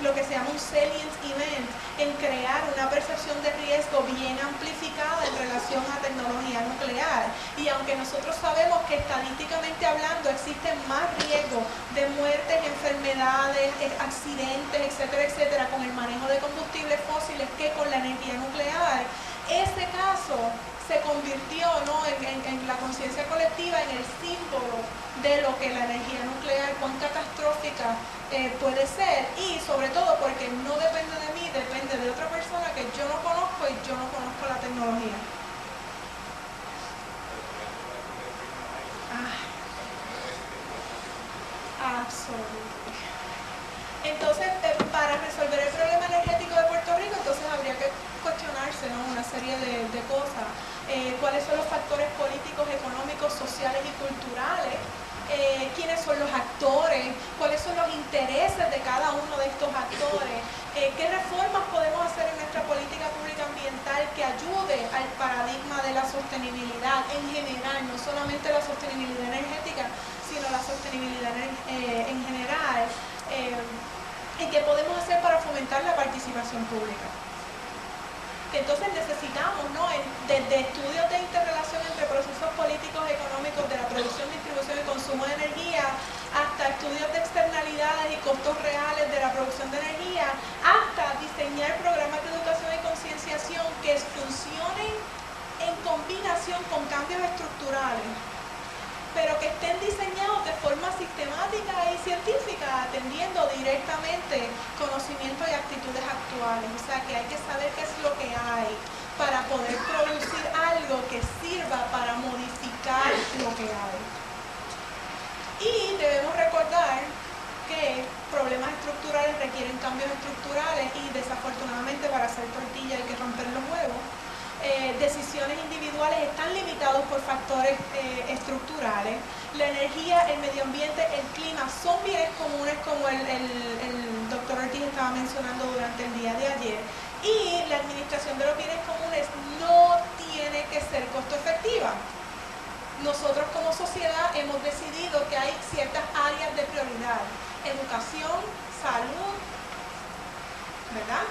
lo que se llama un salient event, en crear una percepción de riesgo bien amplificada en relación a tecnología nuclear. Y aunque nosotros sabemos que estadísticamente hablando existen más riesgos de muertes, enfermedades, accidentes, etcétera, etcétera, con el manejo de combustibles fósiles que con la energía nuclear, ese caso se convirtió, ¿no? en la conciencia colectiva en el símbolo de lo que la energía nuclear, cuán catastrófica puede ser, y sobre todo porque no depende de mí, depende de otra persona que yo no conozco y yo no conozco la tecnología. Absolutamente. Entonces, para resolver el problema energético de Puerto Rico, entonces habría que cuestionarse, ¿no? Una serie de cosas. ¿Cuáles son los factores políticos, económicos, sociales y culturales? ¿Quiénes son los actores? ¿Cuáles son los intereses de cada uno de estos actores? ¿Qué reformas podemos hacer en nuestra política pública ambiental que ayude al paradigma de la sostenibilidad en general, no solamente la sostenibilidad energética, sino la sostenibilidad en general? ¿Y qué podemos hacer para fomentar la participación pública? Entonces necesitamos, ¿no? Desde estudios de interrelación entre procesos políticos y económicos de la producción, distribución y consumo de energía, hasta estudios de externalidades y costos reales de la producción de energía, hasta diseñar programas de educación y concienciación que funcionen en combinación con cambios estructurales, pero que estén diseñados de forma sistemática y científica, atendiendo directamente conocimientos y actitudes actuales. O sea que hay que saber qué es lo que hay para poder producir algo que sirva para modificar problemas estructurales requieren cambios estructurales y desafortunadamente para hacer tortilla hay que romper los huevos. Decisiones individuales están limitados por factores estructurales. La energía, el medio ambiente, el clima son bienes comunes como el doctor Ortiz estaba mencionando durante el día de ayer, y la administración de los bienes comunes no tiene que ser costo efectiva. Nosotros como sociedad hemos decidido que hay ciertas áreas de prioridad: educación, salud, ¿verdad?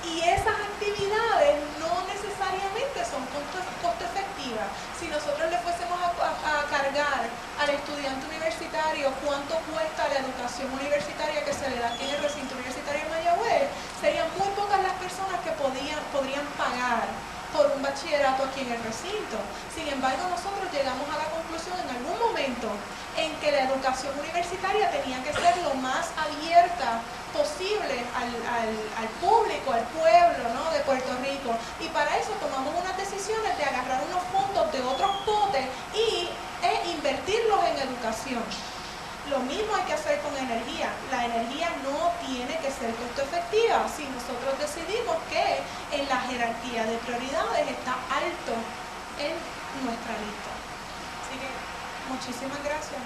Y esas actividades no necesariamente son costo efectivas. Si nosotros le fuésemos a cargar al estudiante universitario cuánto cuesta la educación universitaria que se le da aquí en el recinto universitario de Mayagüez, serían muy pocas las personas que podrían pagar por un bachillerato aquí en el recinto. Sin embargo, nosotros llegamos a la conclusión en algún momento en que la educación universitaria tenía que ser lo más abierta posible al público, al pueblo, ¿no?, de Puerto Rico. Y para eso tomamos unas decisiones de agarrar unos fondos de otros potes e invertirlos en educación. Lo mismo hay que hacer con energía. La energía no tiene que ser costo efectiva si nosotros decidimos que en la jerarquía de prioridades está alto en nuestra lista. Así que muchísimas gracias.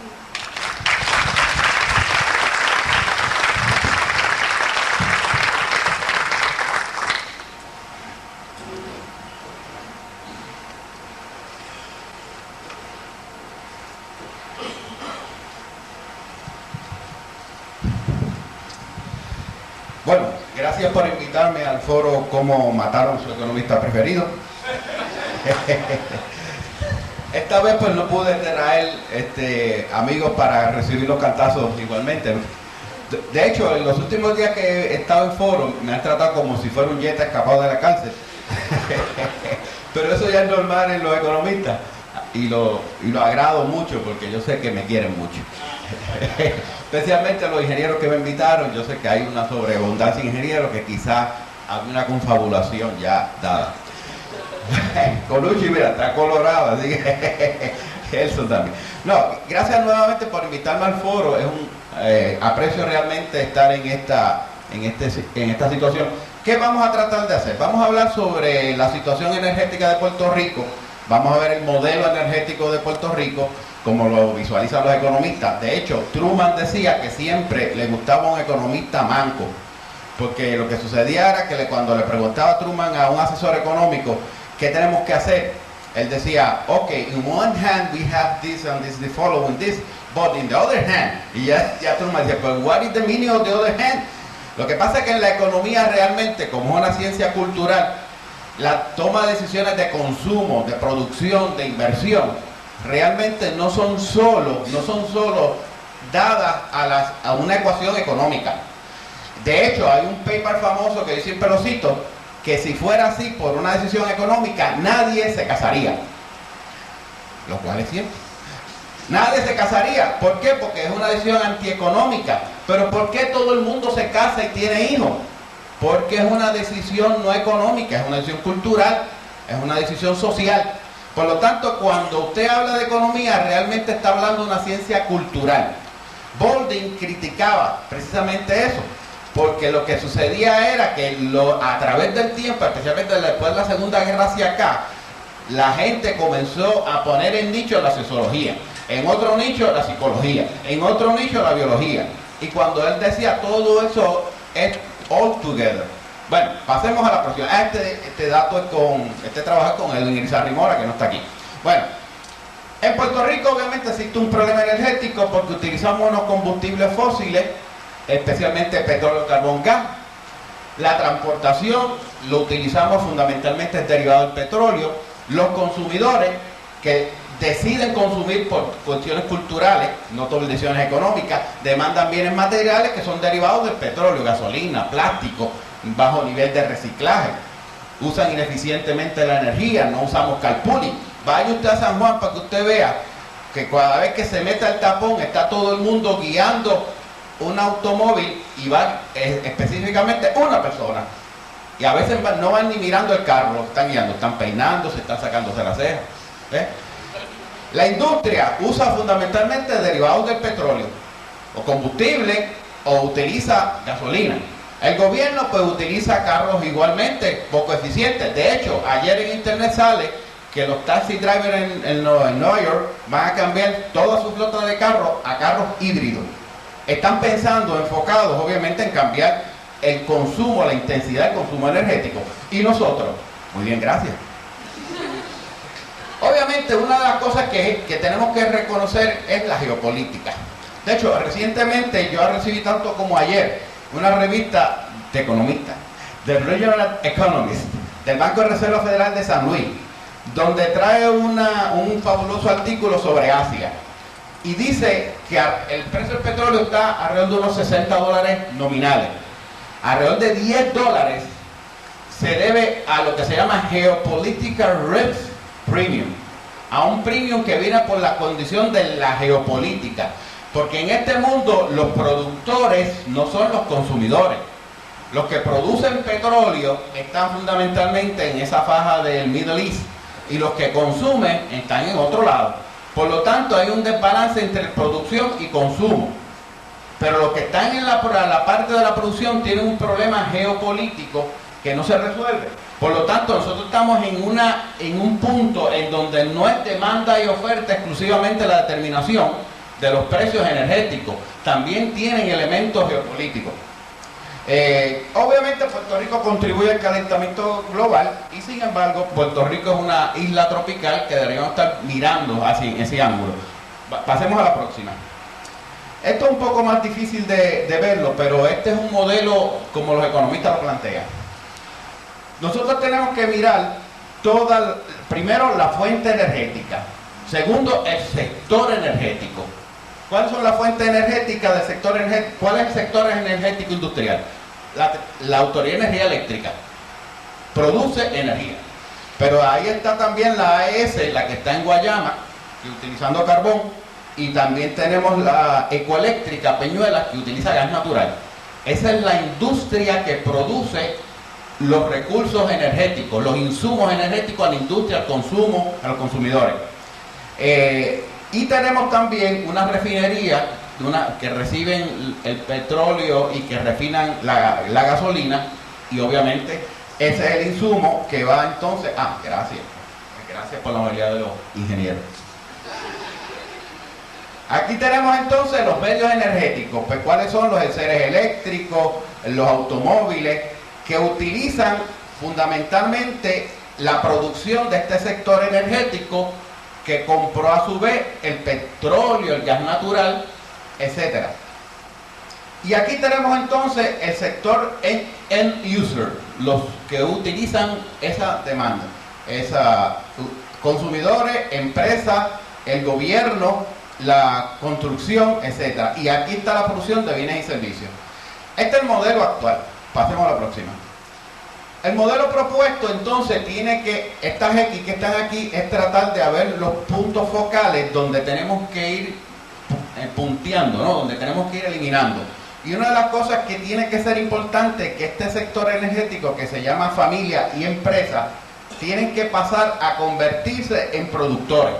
Bueno, gracias por invitarme al foro Cómo mataron a su economista preferido. Esta vez pues no pude traer amigos para recibir los cantazos igualmente. De hecho, en los últimos días que he estado en foro me han tratado como si fuera un yeta escapado de la cárcel. Pero eso ya es normal en los economistas y lo agrado mucho porque yo sé que me quieren mucho. Especialmente los ingenieros que me invitaron. Yo sé que hay una sobreabundancia de ingenieros que quizás había una confabulación ya dada. Colucci, mira, está colorado, así que eso también. No, gracias nuevamente por invitarme al foro. Es un aprecio realmente estar en esta situación. ¿Qué vamos a tratar de hacer? Vamos a hablar sobre la situación energética de Puerto Rico. Vamos a ver el modelo energético de Puerto Rico, como lo visualizan los economistas. De hecho, Truman decía que siempre le gustaba un economista manco, porque lo que sucedía era que cuando le preguntaba a Truman a un asesor económico, ¿qué tenemos que hacer? Él decía, ok, in one hand we have this and this, the following this, but in the other hand, y ya Truman decía, but what is the meaning of the other hand? Lo que pasa es que en la economía realmente, como es una ciencia cultural, la toma de decisiones de consumo, de producción, de inversión, realmente no son solo dadas a una ecuación económica. De hecho, hay un paper famoso que yo siempre lo cito, que si fuera así por una decisión económica, nadie se casaría. Lo cual es cierto. Nadie se casaría. ¿Por qué? Porque es una decisión antieconómica. Pero ¿por qué todo el mundo se casa y tiene hijos? Porque es una decisión no económica, es una decisión cultural, es una decisión social. Por lo tanto, cuando usted habla de economía, realmente está hablando de una ciencia cultural. Baldwin criticaba precisamente eso, porque lo que sucedía era que a través del tiempo, especialmente después de la Segunda Guerra hacia acá, la gente comenzó a poner en nicho la sociología, en otro nicho la psicología, en otro nicho la biología. Y cuando él decía todo eso es all together. Bueno, pasemos a la próxima. Este dato es este trabajo es con Edwin Irizarry Mora, que no está aquí. Bueno, en Puerto Rico obviamente existe un problema energético porque utilizamos unos combustibles fósiles, especialmente petróleo, carbón, gas. La transportación lo utilizamos fundamentalmente derivado del petróleo. Los consumidores que deciden consumir por cuestiones culturales, no por decisiones económicas, demandan bienes materiales que son derivados del petróleo, gasolina, plástico, bajo nivel de reciclaje. Usan ineficientemente la energía, no usamos carpooling. Vaya usted a San Juan para que usted vea que cada vez que se meta el tapón está todo el mundo guiando un automóvil y va específicamente una persona. Y a veces no van ni mirando el carro, lo están guiando, están peinándose, están sacándose las cejas. La industria usa fundamentalmente derivados del petróleo, o combustible, o utiliza gasolina. El gobierno pues utiliza carros igualmente poco eficientes. De hecho, ayer en internet sale que los taxi drivers en Nueva York van a cambiar toda su flota de carros a carros híbridos. Están pensando, enfocados obviamente en cambiar el consumo, la intensidad del consumo energético. Y nosotros, muy bien, gracias. Obviamente una de las cosas que tenemos que reconocer es la geopolítica. De hecho, recientemente yo recibí tanto como ayer una revista de economistas, del Regional Economist, del Banco de Reserva Federal de San Luis, donde trae un fabuloso artículo sobre Asia. Y dice que el precio del petróleo está alrededor de unos $60 nominales. Alrededor de $10 se debe a lo que se llama Geopolitical Risk Premium, a un premium que viene por la condición de la geopolítica, porque en este mundo los productores no son los consumidores. Los que producen petróleo están fundamentalmente en esa faja del Middle East y los que consumen están en otro lado. Por lo tanto, hay un desbalance entre producción y consumo. Pero los que están en la parte de la producción tienen un problema geopolítico que no se resuelve. Por lo tanto, nosotros estamos en un punto en donde no es demanda y oferta exclusivamente la determinación de los precios energéticos. También tienen elementos geopolíticos. Obviamente Puerto Rico contribuye al calentamiento global y sin embargo Puerto Rico es una isla tropical que deberíamos estar mirando así, en ese ángulo. Pasemos a la próxima. Esto es un poco más difícil de verlo, pero este es un modelo como los economistas lo plantean. Nosotros tenemos que mirar primero la fuente energética, segundo el sector energético. ¿Cuáles son las fuentes energéticas del sector energético? ¿Cuál es el sector energético industrial? La Autoridad de Energía Eléctrica produce energía, pero ahí está también la AES, la que está en Guayama, que utilizando carbón, y también tenemos la Ecoeléctrica Peñuelas, que utiliza gas natural. Esa es la industria que produce los recursos energéticos, los insumos energéticos a la industria, al consumo, a los consumidores. Y tenemos también una refinería que reciben el petróleo y que refinan la gasolina, y obviamente ese es el insumo que va entonces... Gracias por la mayoría de los ingenieros. Aquí tenemos entonces los medios energéticos, pues cuáles son los enseres eléctricos, los automóviles, que utilizan fundamentalmente la producción de este sector energético que compró a su vez el petróleo, el gas natural, etc. Y aquí tenemos entonces el sector end user, los que utilizan esa demanda, consumidores, empresas, el gobierno, la construcción, etc. Y aquí está la producción de bienes y servicios. Este es el modelo actual. Pasemos a la próxima. El modelo propuesto entonces tiene que, estas X que están aquí, es tratar de ver los puntos focales donde tenemos que ir punteando, ¿no? Donde tenemos que ir eliminando. Y una de las cosas que tiene que ser importante es que este sector energético que se llama familia y empresa tienen que pasar a convertirse en productores.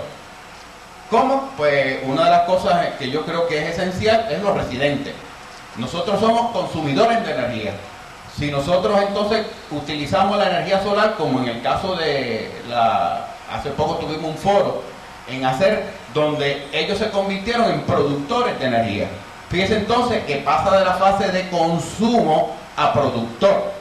¿Cómo? Pues una de las cosas que yo creo que es esencial es los residentes. Nosotros somos consumidores de energía. Si nosotros entonces utilizamos la energía solar, como en el caso de hace poco tuvimos un foro en hacer, donde ellos se convirtieron en productores de energía. Fíjense entonces que pasa de la fase de consumo a productor.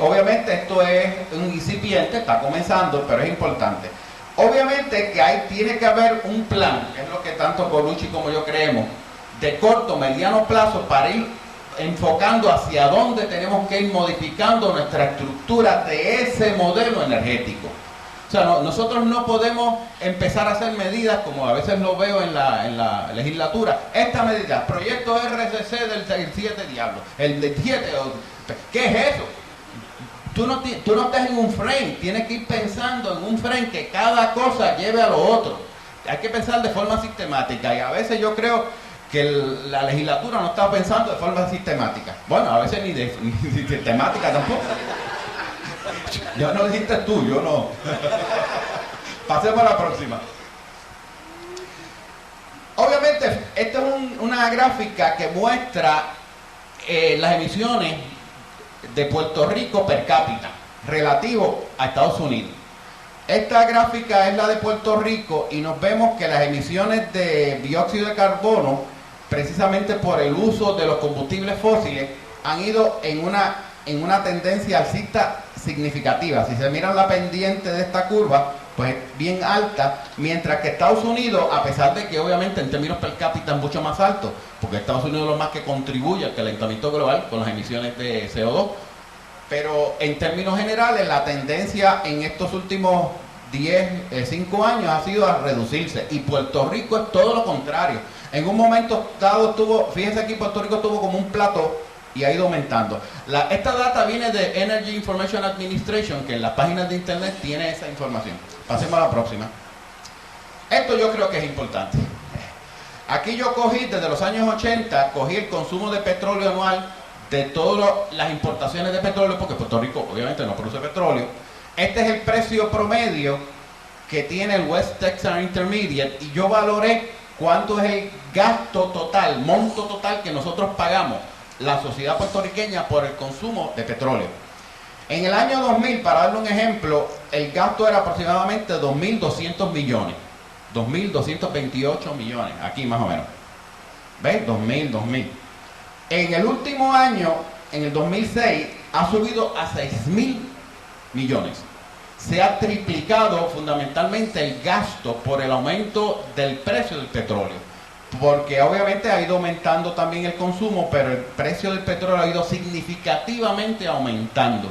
Obviamente esto es un incipiente, está comenzando, pero es importante. Obviamente que tiene que haber un plan, que es lo que tanto Colucci como yo creemos, de corto, mediano plazo, para ir enfocando hacia dónde tenemos que ir modificando nuestra estructura de ese modelo energético. O sea, nosotros no podemos empezar a hacer medidas, como a veces lo veo en la legislatura. Esta medida, proyecto RCC del 7 diablo, el del 7, ¿qué es eso? Tú no estás en un frame, tienes que ir pensando en un frame que cada cosa lleve a lo otro. Hay que pensar de forma sistemática, y a veces yo creo que la legislatura no está pensando de forma sistemática. Bueno, a veces ni sistemática tampoco. Ya no dijiste tú, yo no. Pasemos a la próxima. Obviamente esta es una gráfica que muestra las emisiones de Puerto Rico per cápita relativo a Estados Unidos. Esta gráfica es la de Puerto Rico y nos vemos que las emisiones de dióxido de carbono, precisamente por el uso de los combustibles fósiles, han ido en una tendencia alcista significativa. Si se miran la pendiente de esta curva, pues es bien alta, mientras que Estados Unidos, a pesar de que obviamente en términos per cápita es mucho más alto, porque Estados Unidos es lo más que contribuye al calentamiento global con las emisiones de CO2, pero en términos generales la tendencia en estos últimos 5 años ha sido a reducirse, y Puerto Rico es todo lo contrario. En un momento dado fíjense aquí, Puerto Rico tuvo como un plató y ha ido aumentando. Esta data viene de Energy Information Administration, que en las páginas de internet tiene esa información. Pasemos a la próxima. Esto yo creo que es importante. Aquí yo cogí desde los años 80, cogí el consumo de petróleo anual de todas las importaciones de petróleo, porque Puerto Rico obviamente no produce petróleo. Este es el precio promedio que tiene el West Texas Intermediate, y yo valoré cuánto es el gasto total, monto total que nosotros pagamos, la sociedad puertorriqueña, por el consumo de petróleo. En el año 2000, para darle un ejemplo, el gasto era aproximadamente 2.200 millones. 2.228 millones, aquí más o menos. ¿Ves? 2000. En el último año, en el 2006, ha subido a 6.000 millones. Se ha triplicado fundamentalmente el gasto por el aumento del precio del petróleo, porque obviamente ha ido aumentando también el consumo, pero el precio del petróleo ha ido significativamente aumentando.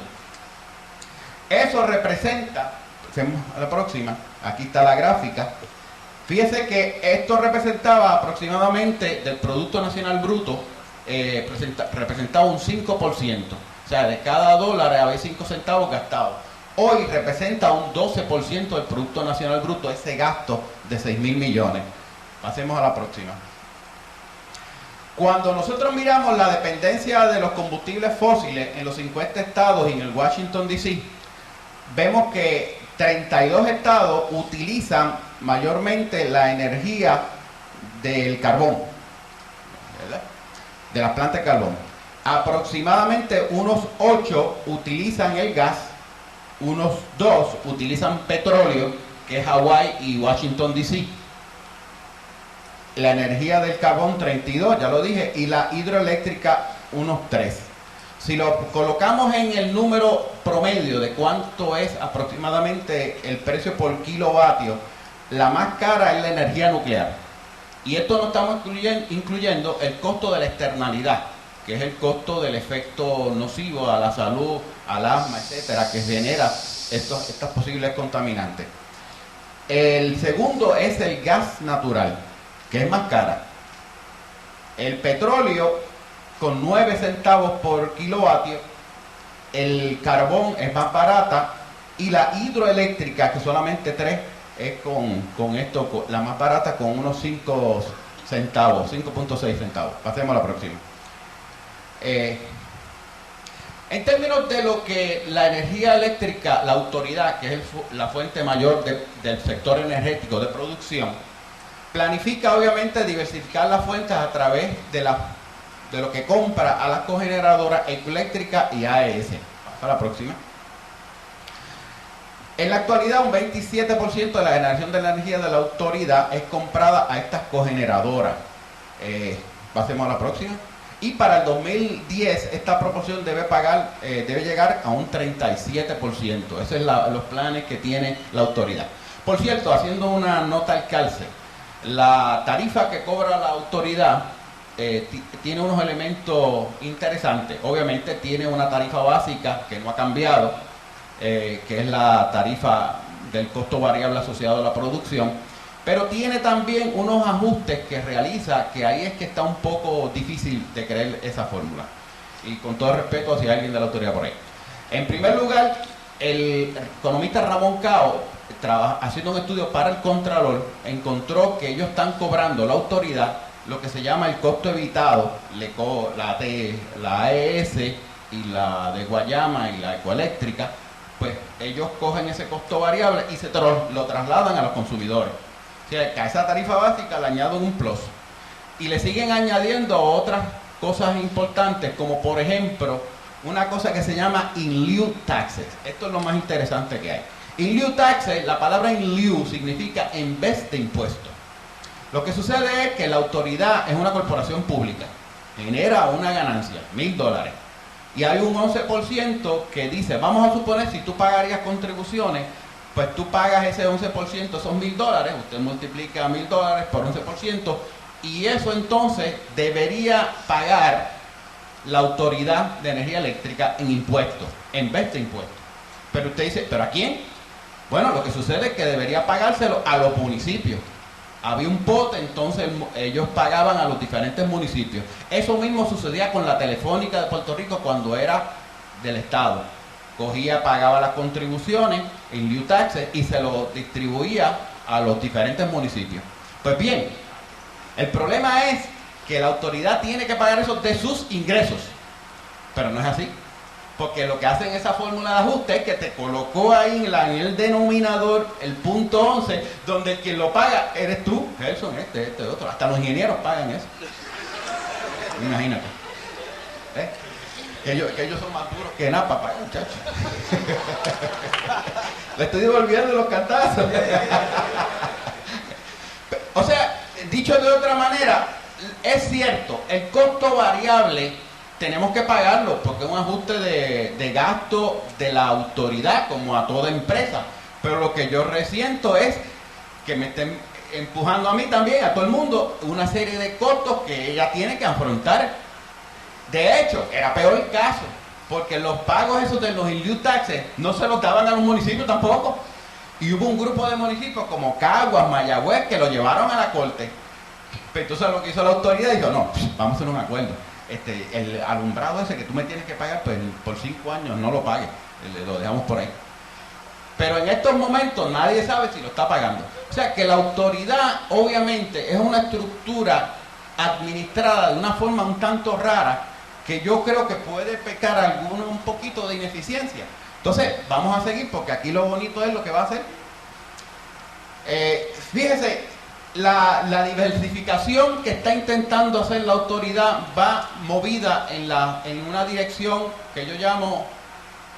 Eso representa, hacemos a la próxima, aquí está la gráfica. Fíjese que esto representaba aproximadamente del Producto Nacional Bruto, representaba un 5%, o sea, de cada dólar había 5 centavos gastados. Hoy representa un 12% del Producto Nacional Bruto, ese gasto de 6.000 millones. Pasemos a la próxima. Cuando nosotros miramos la dependencia de los combustibles fósiles en los 50 estados y en el Washington D.C., vemos que 32 estados utilizan mayormente la energía del carbón, ¿verdad? De las plantas de carbón. Aproximadamente unos 8 utilizan el gas, unos 2 utilizan petróleo, que es Hawái y Washington D.C. La energía del carbón 32, ya lo dije, y la hidroeléctrica unos 3. Si lo colocamos en el número promedio de cuánto es aproximadamente el precio por kilovatio, la más cara es la energía nuclear. Y esto no estamos incluyendo el costo de la externalidad, que es el costo del efecto nocivo a la salud, al asma, etcétera, que genera estas posibles contaminantes. El segundo es el gas natural, que es más cara. El petróleo con 9 centavos por kilovatio, el carbón es más barata, y la hidroeléctrica, que solamente 3, es con esto, la más barata, con unos 5 centavos, 5.6 centavos. Pasemos a la próxima. En términos de lo que la energía eléctrica, la autoridad, que es la fuente mayor del sector energético de producción, planifica obviamente diversificar las fuentes a través de lo que compra a las cogeneradoras eléctricas y AES. Para la próxima. En la actualidad, un 27% de la generación de la energía de la autoridad es comprada a estas cogeneradoras. Pasemos a la próxima. Y para el 2010, esta proporción debe llegar a un 37%. Esos son los planes que tiene la autoridad. Por cierto, haciendo una nota al calce, la tarifa que cobra la autoridad tiene unos elementos interesantes. Obviamente tiene una tarifa básica que no ha cambiado, que es la tarifa del costo variable asociado a la producción, pero tiene también unos ajustes que realiza, que ahí es que está un poco difícil de creer esa fórmula. Y con todo respeto hacia alguien de la autoridad por ahí. En primer lugar, el economista Ramón Cao, haciendo un estudio para el Contralor, encontró que ellos están cobrando, la autoridad, lo que se llama el costo evitado, la AES y la de Guayama y la Ecoeléctrica, pues ellos cogen ese costo variable y lo trasladan a los consumidores. O sea, que a esa tarifa básica le añaden un plus. y le siguen añadiendo otras cosas importantes, como por ejemplo, una cosa que se llama in lieu taxes. Esto es lo más interesante que hay. In lieu taxes, la palabra in lieu significa en vez de impuestos. Lo que sucede es que la autoridad es una corporación pública, genera una ganancia, $1,000, y hay un 11% que dice, vamos a suponer si tú pagarías contribuciones, pues tú pagas ese 11%, esos $1,000, usted multiplica $1,000 por 11%, y eso entonces debería pagar la Autoridad de Energía Eléctrica en impuestos, en vez de impuestos. Pero usted dice, ¿pero a quién? Bueno, lo que sucede es que debería pagárselo a los municipios. Había un pote, entonces ellos pagaban a los diferentes municipios. Eso mismo sucedía con la Telefónica de Puerto Rico cuando era del Estado. Cogía, pagaba las contribuciones en lieu taxes y se lo distribuía a los diferentes municipios. Pues bien, el problema es que la autoridad tiene que pagar eso de sus ingresos, pero no es así, porque lo que hacen esa fórmula de ajuste es que te colocó ahí en el denominador el punto 11, donde quien lo paga eres tú, Gerson, otro, hasta los ingenieros pagan eso. Imagínate. Que ellos son más duros que nada para pagar, muchachos. Le estoy devolviendo los cantazos. O sea, dicho de otra manera, es cierto, el costo variable tenemos que pagarlo porque es un ajuste de gasto de la autoridad como a toda empresa, pero lo que yo resiento es que me estén empujando a mí también, a todo el mundo, una serie de costos que ella tiene que afrontar. De hecho, era peor el caso, porque los pagos esos de los in lieu taxes no se los daban a los municipios tampoco, y hubo un grupo de municipios como Caguas, Mayagüez, que lo llevaron a la corte. Pero entonces lo que hizo la autoridad dijo, no, vamos a hacer un acuerdo. El alumbrado ese que tú me tienes que pagar, pues por 5 años no lo pagues, lo dejamos por ahí. Pero en estos momentos nadie sabe si lo está pagando. O sea que la autoridad obviamente es una estructura administrada de una forma un tanto rara que yo creo que puede pecar un poquito de ineficiencia. Entonces vamos a seguir porque aquí lo bonito es lo que va a hacer. Fíjese, la diversificación que está intentando hacer la autoridad va movida en una dirección que yo llamo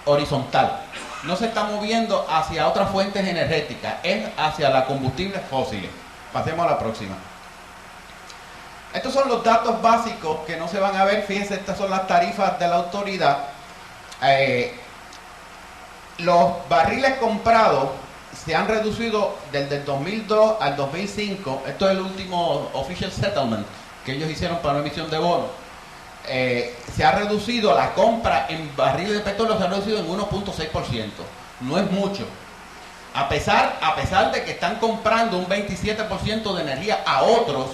horizontal. No se está moviendo hacia otras fuentes energéticas, es hacia los combustibles fósiles. Pasemos a la próxima. Estos son los datos básicos que no se van a ver. Fíjense, estas son las tarifas de la autoridad. Los barriles comprados se han reducido desde el 2002 al 2005. Esto es el último official settlement que ellos hicieron para una emisión de bonos. Se ha reducido la compra en barriles de petróleo, se ha reducido en 1.6%. No es mucho. A pesar de que están comprando un 27% de energía a otros,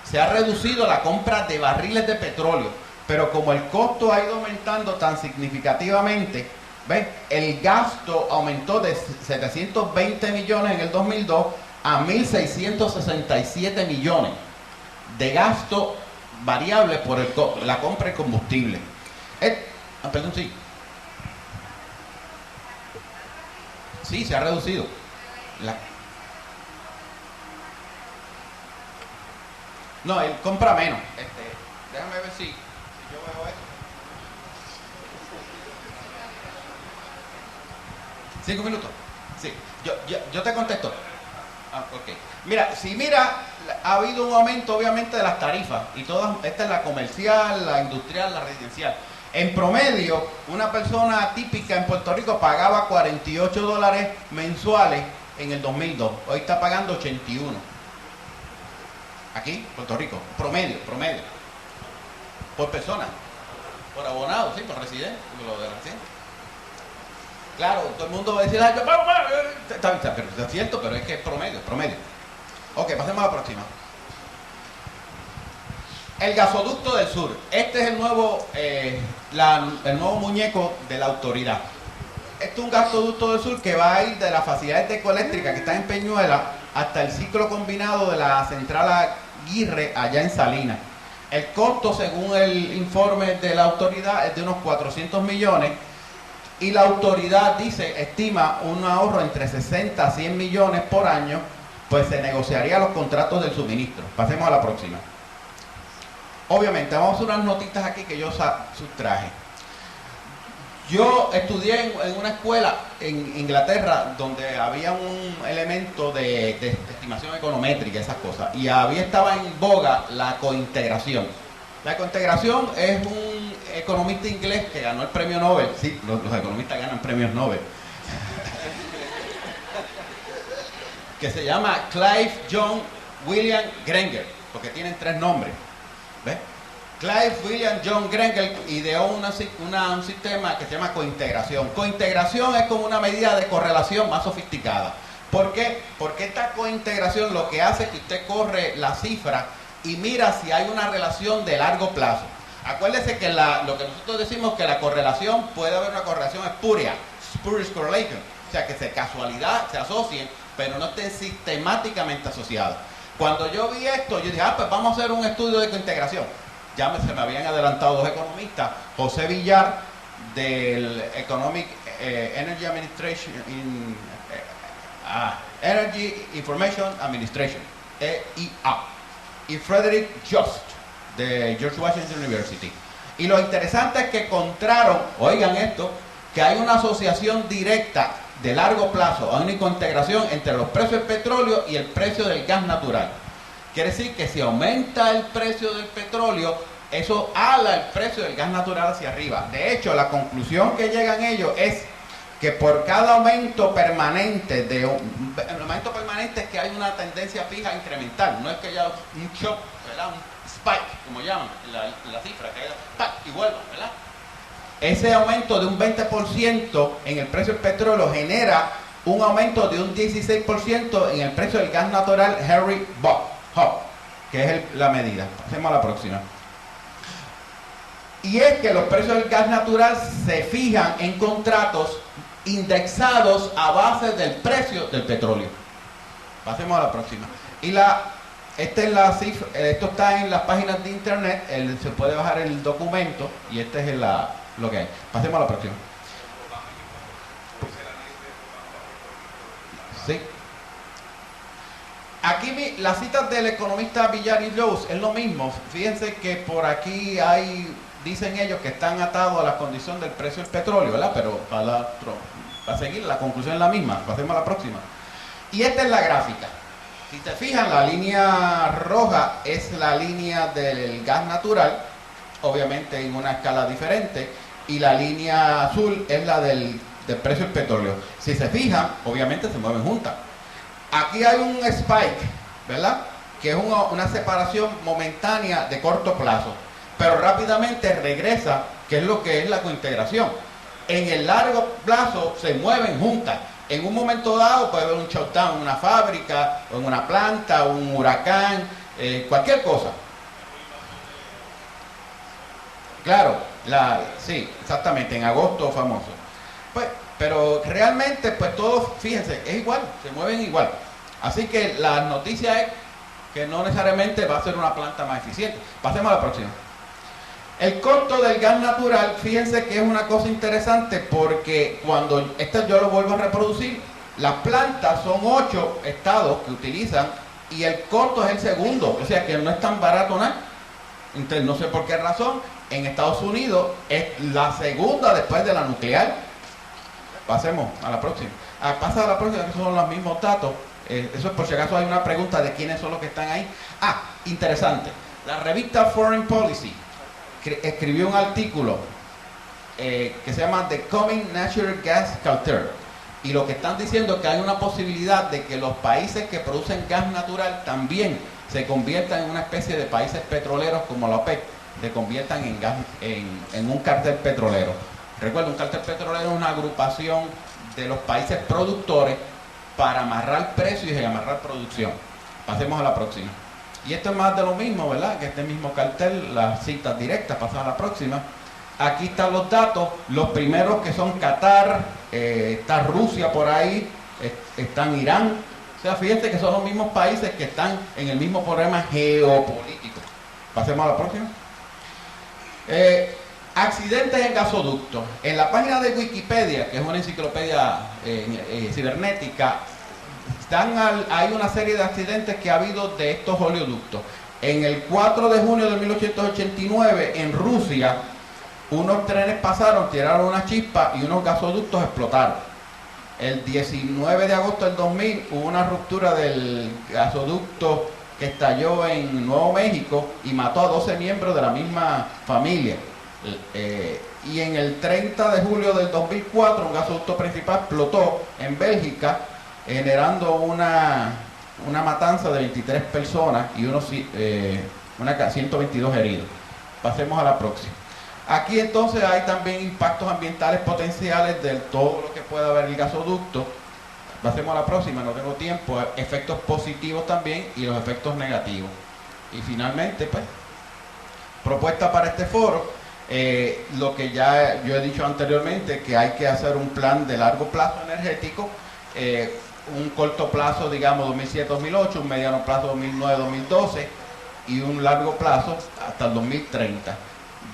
se ha reducido la compra de barriles de petróleo. Pero como el costo ha ido aumentando tan significativamente, ¿ven? El gasto aumentó de 720 millones en el 2002 a 1.667 millones de gasto variable por la compra de combustible. Perdón, sí. Sí, se ha reducido. No, él compra menos. Déjame ver si yo veo esto. 5 minutos. Sí, yo te contesto. Ok. Mira, ha habido un aumento obviamente de las tarifas y todas, esta es la comercial, la industrial, la residencial. En promedio, una persona típica en Puerto Rico pagaba $48 mensuales en el 2002. Hoy está pagando 81. Aquí, Puerto Rico, promedio. Por persona. Por abonado, sí, por residente, lo de residente. Claro, todo el mundo va a decir, pero es cierto, pero es que es promedio. Ok, pasemos a la próxima. El gasoducto del sur. Este es el nuevo muñeco de la autoridad. Este es un gasoducto del sur que va a ir de las facilidades de Ecoeléctrica que están en Peñuela hasta el ciclo combinado de la central Aguirre allá en Salinas. El costo, según el informe de la autoridad, es de unos 400 millones. Y la autoridad estima un ahorro entre 60 a 100 millones por año, pues se negociaría los contratos del suministro. Pasemos a la próxima. obviamente, vamos a hacer unas notitas aquí que yo sustraje. Yo estudié en una escuela en Inglaterra donde había un elemento de estimación econométrica, esas cosas, y estaba en boga la cointegración. La cointegración es un economista inglés que ganó el premio Nobel. Sí, los economistas ganan premios Nobel. Que se llama Clive John William Granger, porque tienen 3 nombres. ¿Ves? Clive William John Granger ideó un sistema que se llama cointegración. Cointegración es como una medida de correlación más sofisticada. ¿Por qué? Porque esta cointegración lo que hace es que usted corre la cifra y mira si hay una relación de largo plazo. Acuérdese que lo que nosotros decimos que la correlación, puede haber una correlación espuria, spurious correlation, o sea que de casualidad se asocien, pero no estén sistemáticamente asociados. Cuando yo vi esto, yo dije, pues vamos a hacer un estudio de cointegración. Ya se me habían adelantado 2 economistas, José Villar del Economic Energy Administration Energy Information Administration, EIA, y Frederick Just de George Washington University. Y lo interesante es que encontraron, oigan esto, que hay una asociación directa de largo plazo, hay una cointegración entre los precios del petróleo y el precio del gas natural. Quiere decir que si aumenta el precio del petróleo, eso ala el precio del gas natural hacia arriba. De hecho, la conclusión que llegan ellos es que por cada aumento permanente, el aumento permanente es que hay una tendencia fija incremental, no es que haya un shock, ¿verdad? Un spike, como llaman la cifra, que haya spike y vuelva, ¿verdad? Ese aumento de un 20% en el precio del petróleo genera un aumento de un 16% en el precio del gas natural Henry Hub, que es la medida. Pasemos a la próxima. Y es que los precios del gas natural se fijan en contratos indexados a base del precio del petróleo. Pasemos a la próxima. Y esta es la cifra, esto está en las páginas de internet, se puede bajar el documento y este es lo que hay. Pasemos a la próxima. Sí. Aquí las citas del economista Villar y Rose es lo mismo. Fíjense que por aquí dicen ellos que están atados a la condición del precio del petróleo, ¿verdad? Pero para seguir, la conclusión es la misma. Pasemos a la próxima. Y esta es la gráfica. Si se fijan, la línea roja es la línea del gas natural, obviamente en una escala diferente, y la línea azul es la del precio del petróleo. Si se fijan, obviamente se mueven juntas. Aquí hay un spike, ¿verdad? Que es una separación momentánea de corto plazo, pero rápidamente regresa, que es lo que es la cointegración. En el largo plazo se mueven juntas. En un momento dado puede haber un shutdown en una fábrica, o en una planta, o un huracán, cualquier cosa. Claro, sí, exactamente, en agosto famoso. Pues, pero realmente, pues todos, fíjense, es igual, se mueven igual. Así que la noticia es que no necesariamente va a ser una planta más eficiente. Pasemos a la próxima. El costo del gas natural, fíjense que es una cosa interesante porque cuando yo lo vuelvo a reproducir, las plantas son 8 estados que utilizan y el costo es el segundo, o sea que no es tan barato nada. Entonces no sé por qué razón, en Estados Unidos es la segunda después de la nuclear. Pasemos a la próxima. Pasa a la próxima, que son los mismos datos. Eso es por si acaso hay una pregunta de quiénes son los que están ahí. Interesante. La revista Foreign Policy escribió un artículo que se llama The Coming Natural Gas Cartel, y lo que están diciendo es que hay una posibilidad de que los países que producen gas natural también se conviertan en una especie de países petroleros como la OPEC, se conviertan en gas, en un cartel petrolero. Recuerda, un cartel petrolero es una agrupación de los países productores para amarrar precios y amarrar producción. Pasemos a la próxima. Y esto es más de lo mismo, ¿verdad? Que este mismo cartel, las citas directas, pasamos a la próxima. Aquí están los datos, los primeros que son Qatar, está Rusia por ahí, están Irán. O sea, fíjense que son los mismos países que están en el mismo problema geopolítico. Pasemos a la próxima. Accidentes en gasoductos. En la página de Wikipedia, que es una enciclopedia cibernética, hay una serie de accidentes que ha habido de estos oleoductos. En el 4 de junio de 1889, en Rusia, unos trenes pasaron, tiraron una chispa y unos gasoductos explotaron. El 19 de agosto del 2000 hubo una ruptura del gasoducto que estalló en Nuevo México y mató a 12 miembros de la misma familia. Y en el 30 de julio del 2004 un gasoducto principal explotó en Bélgica, generando una matanza de 23 personas y 122 heridos. Pasemos a la próxima. Aquí entonces hay también impactos ambientales potenciales de todo lo que pueda haber el gasoducto. Pasemos a la próxima, no tengo tiempo. Efectos positivos también y los efectos negativos. Y finalmente, pues, propuesta para este foro, lo que ya yo he dicho anteriormente, que hay que hacer un plan de largo plazo energético, un corto plazo, digamos, 2007-2008, un mediano plazo 2009-2012 y un largo plazo hasta el 2030.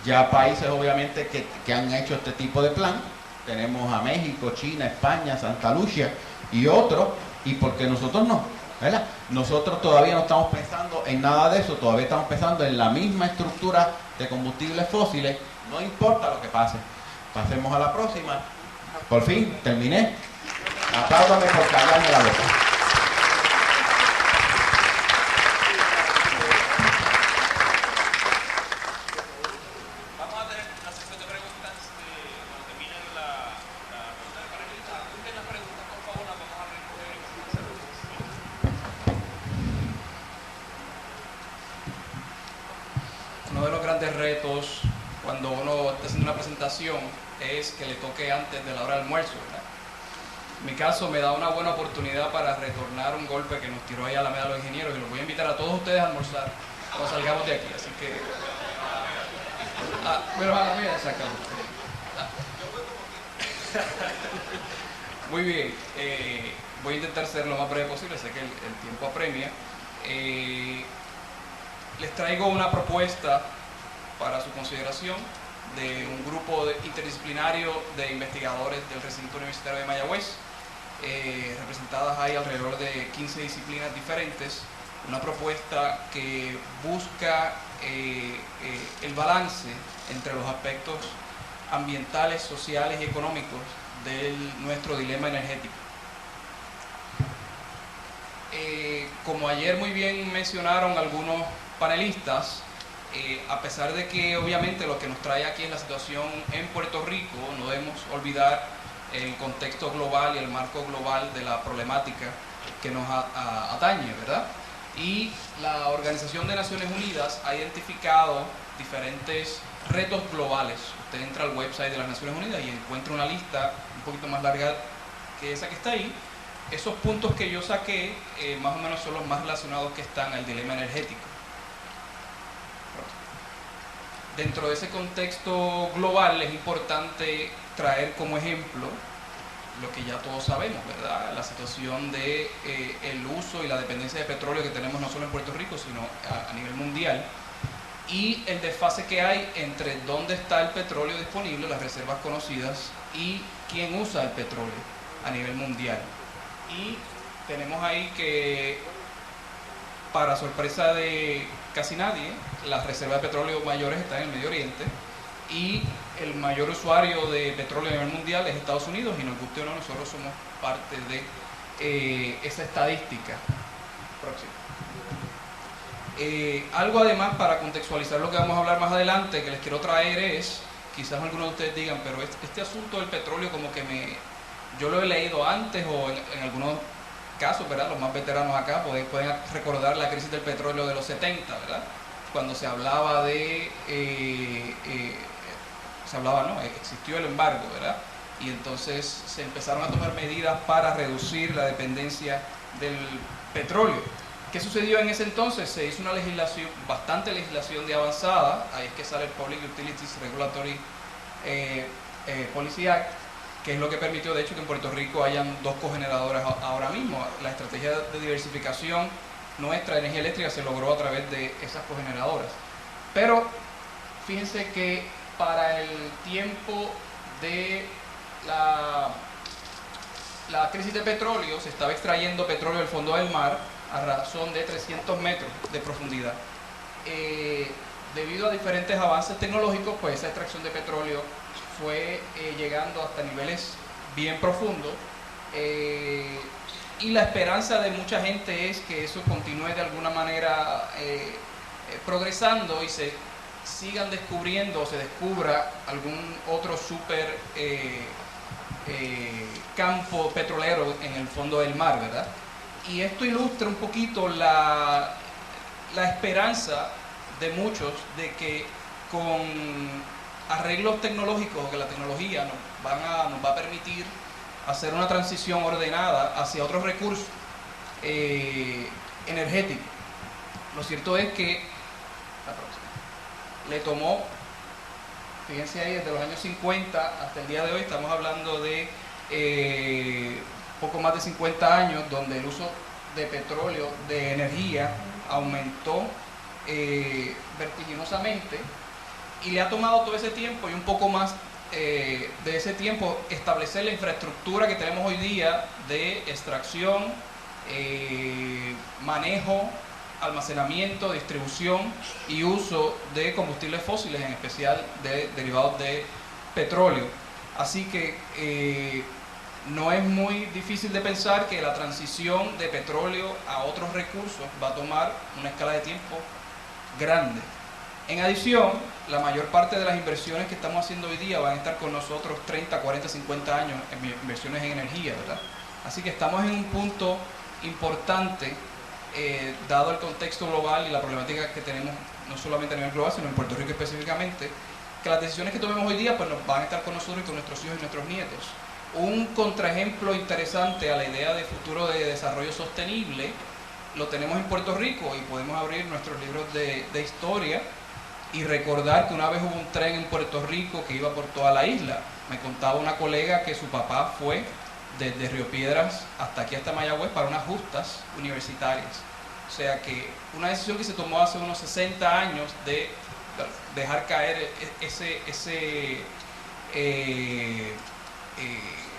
Ya países obviamente que han hecho este tipo de plan, tenemos a México, China, España, Santa Lucia y otros, y porque nosotros no, ¿verdad? Nosotros todavía no estamos pensando en nada de eso, todavía estamos pensando en la misma estructura de combustibles fósiles, no importa lo que pase. Pasemos a la próxima. Por fin, terminé. Apláudame por callarme la boca. Vamos a tener una sesión de preguntas cuando terminen la ronda de panelistas. Apunten las preguntas, por favor, las vamos a recoger y vamos a hacer. Uno de los grandes retos cuando uno está haciendo una presentación es que le toque antes de la hora del almuerzo, ¿verdad? En mi caso me da una buena oportunidad para retornar un golpe que nos tiró ahí a la mesa de los ingenieros y los voy a invitar a todos ustedes a almorzar cuando salgamos de aquí, así que... Pero a la mía sacamos. Muy bien, voy a intentar ser lo más breve posible, sé que el tiempo apremia. Les traigo una propuesta para su consideración de un grupo interdisciplinario de investigadores del recinto universitario de Mayagüez, representadas ahí alrededor de 15 disciplinas diferentes, una propuesta que busca el balance entre los aspectos ambientales, sociales y económicos de nuestro dilema energético. Como ayer muy bien mencionaron algunos panelistas, a pesar de que obviamente lo que nos trae aquí es la situación en Puerto Rico, no debemos olvidar el contexto global y el marco global de la problemática que nos atañe, ¿verdad? Y la Organización de Naciones Unidas ha identificado diferentes retos globales. Usted entra al website de las Naciones Unidas y encuentra una lista un poquito más larga que esa que está ahí. Esos puntos que yo saqué más o menos son los más relacionados que están al dilema energético. Dentro de ese contexto global es importante traer como ejemplo lo que ya todos sabemos, ¿verdad? La situación de el uso y la dependencia de petróleo que tenemos no solo en Puerto Rico, sino a nivel mundial, y el desfase que hay entre dónde está el petróleo disponible, las reservas conocidas, y quién usa el petróleo a nivel mundial. Y tenemos ahí que, para sorpresa de casi nadie, las reservas de petróleo mayores están en el Medio Oriente y el mayor usuario de petróleo a nivel mundial es Estados Unidos, y nos guste o no, nosotros somos parte de esa estadística. Próximo. Algo además para contextualizar lo que vamos a hablar más adelante que les quiero traer es, quizás algunos de ustedes digan, pero este asunto del petróleo como que yo lo he leído antes, o en algunos casos, ¿verdad? Los más veteranos acá pueden recordar la crisis del petróleo de los 70, ¿verdad? Cuando se hablaba existió el embargo, ¿verdad? Y entonces se empezaron a tomar medidas para reducir la dependencia del petróleo. ¿Qué sucedió en ese entonces? Se hizo una legislación, bastante legislación de avanzada, ahí es que sale el Public Utilities Regulatory Policy Act, que es lo que permitió, de hecho, que en Puerto Rico hayan 2 cogeneradoras ahora mismo. La estrategia de diversificación nuestra de energía eléctrica se logró a través de esas cogeneradoras. Pero fíjense que para el tiempo de la crisis de petróleo se estaba extrayendo petróleo del fondo del mar a razón de 300 metros de profundidad. debido a diferentes avances tecnológicos, pues esa extracción de petróleo fue llegando hasta niveles bien profundos, y la esperanza de mucha gente es que eso continúe de alguna manera progresando y se sigan descubriendo o se descubra algún otro super campo petrolero en el fondo del mar, ¿verdad? Y esto ilustra un poquito la esperanza de muchos de que con arreglos tecnológicos, que la tecnología nos va a permitir hacer una transición ordenada hacia otros recursos energéticos. Lo cierto es que le tomó, fíjense ahí, desde los años 50 hasta el día de hoy, estamos hablando de poco más de 50 años, donde el uso de petróleo, de energía, aumentó vertiginosamente, y le ha tomado todo ese tiempo y un poco más de ese tiempo establecer la infraestructura que tenemos hoy día de extracción, manejo, almacenamiento, distribución y uso de combustibles fósiles, en especial de derivados de petróleo. Así que no es muy difícil de pensar que la transición de petróleo a otros recursos va a tomar una escala de tiempo grande. En adición, la mayor parte de las inversiones que estamos haciendo hoy día van a estar con nosotros 30, 40, 50 años en inversiones en energía, ¿verdad? Así que estamos en un punto importante, dado el contexto global y la problemática que tenemos, no solamente a nivel global, sino en Puerto Rico específicamente, que las decisiones que tomemos hoy día pues nos van a estar con nosotros y con nuestros hijos y nuestros nietos. Un contraejemplo interesante a la idea de futuro de desarrollo sostenible lo tenemos en Puerto Rico, y podemos abrir nuestros libros de historia y recordar que una vez hubo un tren en Puerto Rico que iba por toda la isla. Me contaba una colega que su papá fue desde Río Piedras hasta aquí, hasta Mayagüez, para unas justas universitarias. O sea que una decisión que se tomó hace unos 60 años de dejar caer ese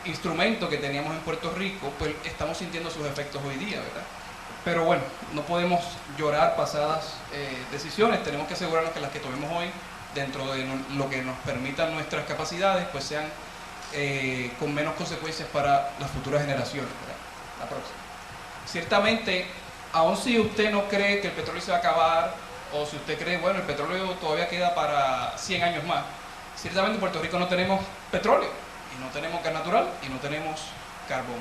instrumento que teníamos en Puerto Rico, pues estamos sintiendo sus efectos hoy día, ¿verdad? Pero bueno, no podemos llorar pasadas decisiones, tenemos que asegurarnos que las que tomemos hoy, dentro de lo que nos permitan nuestras capacidades, pues sean con menos consecuencias para las futuras generaciones, ¿verdad? La próxima. Ciertamente, aun si usted no cree que el petróleo se va a acabar, o si usted cree, bueno, el petróleo todavía queda para 100 años más, ciertamente en Puerto Rico no tenemos petróleo, y no tenemos gas natural, y no tenemos carbón.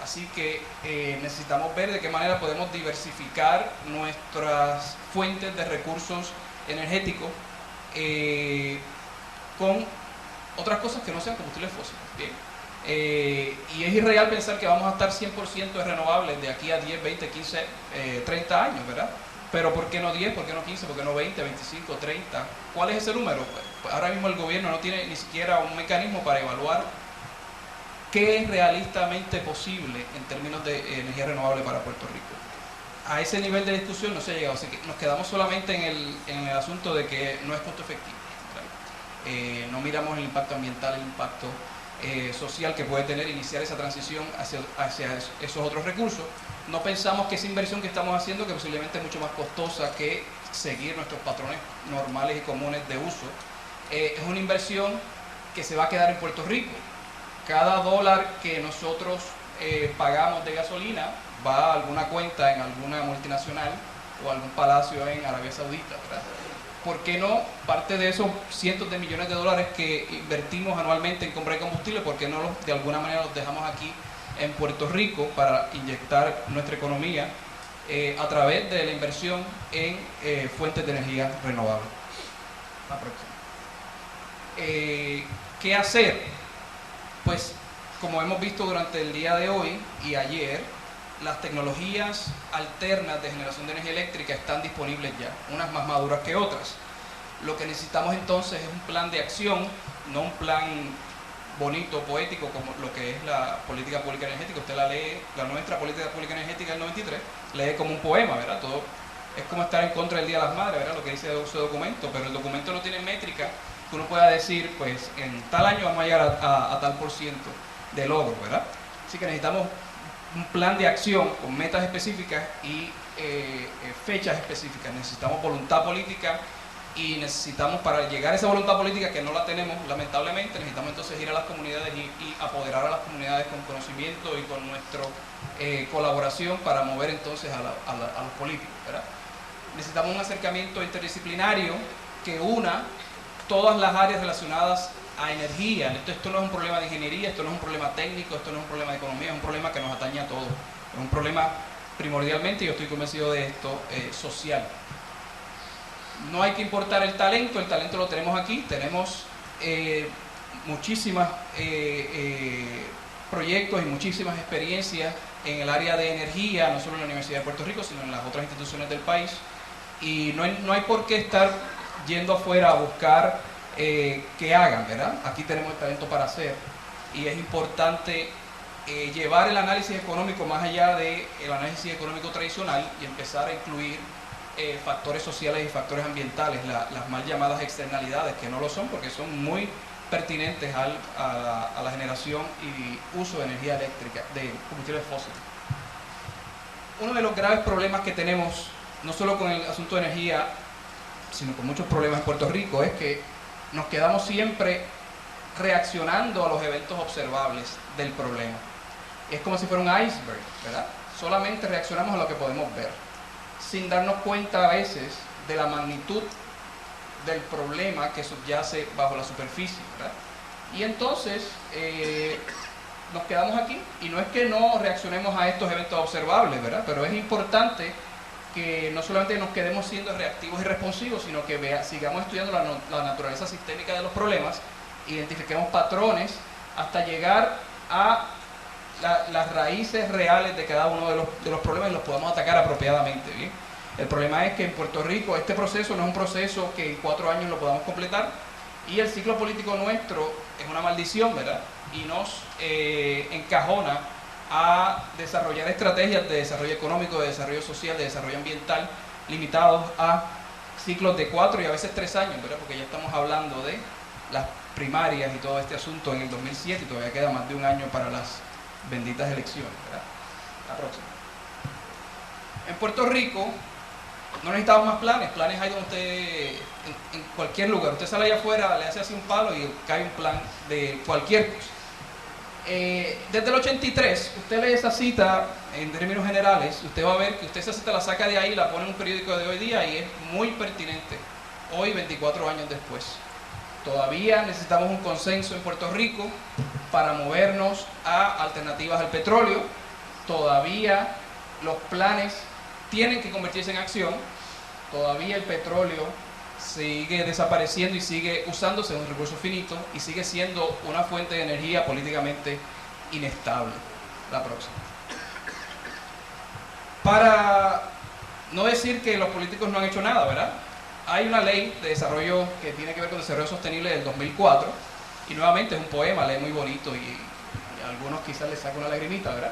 Así que necesitamos ver de qué manera podemos diversificar nuestras fuentes de recursos energéticos con otras cosas que no sean combustibles fósiles. Bien. Y es irreal pensar que vamos a estar 100% de renovables de aquí a 10, 20, 15, 30 años, ¿verdad? Pero ¿por qué no 10? ¿Por qué no 15? ¿Por qué no 20, 25, 30? ¿Cuál es ese número? Pues ahora mismo el gobierno no tiene ni siquiera un mecanismo para evaluar qué es realistamente posible en términos de energía renovable para Puerto Rico. A ese nivel de discusión no se ha llegado, así que nos quedamos solamente en el asunto de que no es costo efectivo. No miramos el impacto ambiental, el impacto social que puede tener iniciar esa transición hacia esos otros recursos. No pensamos que esa inversión que estamos haciendo, que posiblemente es mucho más costosa que seguir nuestros patrones normales y comunes de uso, es una inversión que se va a quedar en Puerto Rico. Cada dólar que nosotros pagamos de gasolina va a alguna cuenta en alguna multinacional o algún palacio en Arabia Saudita, ¿verdad? ¿Por qué no parte de esos cientos de millones de dólares que invertimos anualmente en compra de combustible, por qué no de alguna manera los dejamos aquí en Puerto Rico para inyectar nuestra economía a través de la inversión en fuentes de energía renovable? La próxima. ¿Qué hacer? Pues, como hemos visto durante el día de hoy y ayer, las tecnologías alternas de generación de energía eléctrica están disponibles ya, unas más maduras que otras. Lo que necesitamos entonces es un plan de acción, no un plan bonito, poético, como lo que es la política pública energética. Usted la lee, la nuestra política pública energética del 93, lee como un poema, ¿verdad? Todo es como estar en contra del Día de las Madres, ¿verdad? Lo que dice su documento, pero el documento no tiene métrica que uno pueda decir, pues en tal año vamos a llegar a tal % de logro, ¿verdad? Así que necesitamos un plan de acción con metas específicas y fechas específicas, necesitamos voluntad política y necesitamos, para llegar a esa voluntad política que no la tenemos lamentablemente, necesitamos entonces ir a las comunidades y apoderar a las comunidades con conocimiento y con nuestra colaboración para mover entonces a los políticos, ¿verdad? Necesitamos un acercamiento interdisciplinario que una todas las áreas relacionadas a energía. Esto no es un problema de ingeniería, esto no es un problema técnico, esto no es un problema de economía, es un problema que nos atañe a todos. Es un problema primordialmente, y yo estoy convencido de esto, social. No hay que importar el talento lo tenemos aquí, tenemos muchísimos proyectos y muchísimas experiencias en el área de energía, no solo en la Universidad de Puerto Rico, sino en las otras instituciones del país, y no hay por qué estar yendo afuera a buscar que hagan, ¿verdad? Aquí tenemos el talento para hacer, y es importante llevar el análisis económico más allá del análisis económico tradicional y empezar a incluir factores sociales y factores ambientales, las mal llamadas externalidades, que no lo son porque son muy pertinentes a la generación y uso de energía eléctrica, de combustibles fósiles. Uno de los graves problemas que tenemos, no solo con el asunto de energía, sino con muchos problemas en Puerto Rico, es que nos quedamos siempre reaccionando a los eventos observables del problema. Es como si fuera un iceberg, ¿verdad? Solamente reaccionamos a lo que podemos ver, sin darnos cuenta a veces de la magnitud del problema que subyace bajo la superficie, ¿verdad? Y entonces nos quedamos aquí, y no es que no reaccionemos a estos eventos observables, ¿verdad? Pero es importante que no solamente nos quedemos siendo reactivos y responsivos, sino que sigamos estudiando la naturaleza sistémica de los problemas, identifiquemos patrones hasta llegar a las raíces reales de cada uno de los problemas y los podamos atacar apropiadamente, ¿bien? El problema es que en Puerto Rico este proceso no es un proceso que en 4 años lo podamos completar, y el ciclo político nuestro es una maldición, ¿verdad? Y nos encajona a desarrollar estrategias de desarrollo económico, de desarrollo social, de desarrollo ambiental, limitados a ciclos de 4 y a veces 3 años, ¿verdad? Porque ya estamos hablando de las primarias y todo este asunto en el 2007 y todavía queda más de un año para las benditas elecciones, ¿verdad? La próxima. En Puerto Rico no necesitamos más planes hay donde usted, en cualquier lugar, usted sale allá afuera, le hace así un palo y cae un plan de cualquier cosa. Desde el 83, usted lee esa cita en términos generales, usted va a ver que usted esa cita la saca de ahí, la pone en un periódico de hoy día y es muy pertinente, hoy 24 años después. Todavía necesitamos un consenso en Puerto Rico para movernos a alternativas al petróleo, todavía los planes tienen que convertirse en acción, todavía el petróleo sigue desapareciendo y sigue usándose en un recurso finito y sigue siendo una fuente de energía políticamente inestable. La próxima. Para no decir que los políticos no han hecho nada, ¿verdad? Hay una ley de desarrollo que tiene que ver con desarrollo sostenible del 2004 y nuevamente es un poema, lee muy bonito y a algunos quizás les saca una lagrimita, ¿verdad?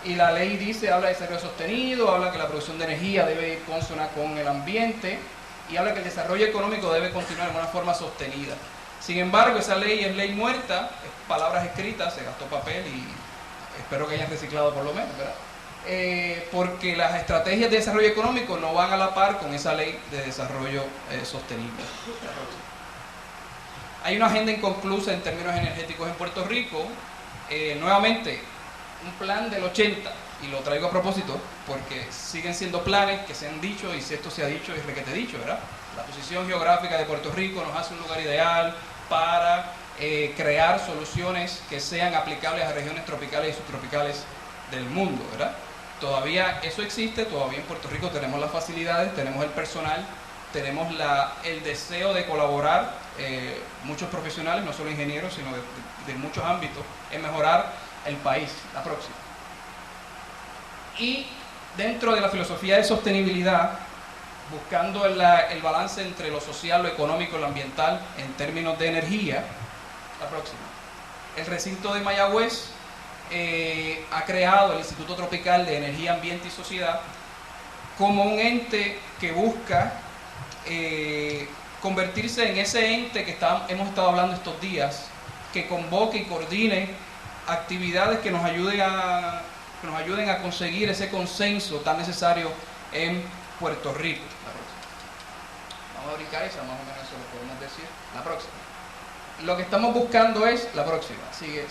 Y la ley habla de desarrollo sostenido, habla que la producción de energía debe ir consona con el ambiente y habla que el desarrollo económico debe continuar de una forma sostenida. Sin embargo, esa ley es ley muerta, es palabras escritas, se gastó papel y espero que hayan reciclado por lo menos, ¿verdad? Porque las estrategias de desarrollo económico no van a la par con esa ley de desarrollo sostenible. Hay una agenda inconclusa en términos energéticos en Puerto Rico. Nuevamente, un plan del 80, y lo traigo a propósito porque siguen siendo planes que se han dicho, y si esto se ha dicho es requete dicho, ¿verdad? La posición geográfica de Puerto Rico nos hace un lugar ideal para crear soluciones que sean aplicables a regiones tropicales y subtropicales del mundo, ¿verdad? Todavía eso existe, todavía en Puerto Rico tenemos las facilidades, tenemos el personal, tenemos el deseo de colaborar, muchos profesionales, no solo ingenieros, sino de muchos ámbitos, en mejorar el país. La próxima. Y dentro de la filosofía de sostenibilidad, buscando el balance entre lo social, lo económico y lo ambiental en términos de energía. La próxima. El recinto de Mayagüez ha creado el Instituto Tropical de Energía, Ambiente y Sociedad como un ente que busca convertirse en ese ente que hemos estado hablando estos días, que convoque y coordine actividades que nos ayuden a conseguir ese consenso tan necesario en Puerto Rico. Vamos a brincar esa, más o menos eso lo podemos decir. La próxima. Lo que estamos buscando es, la próxima, sigue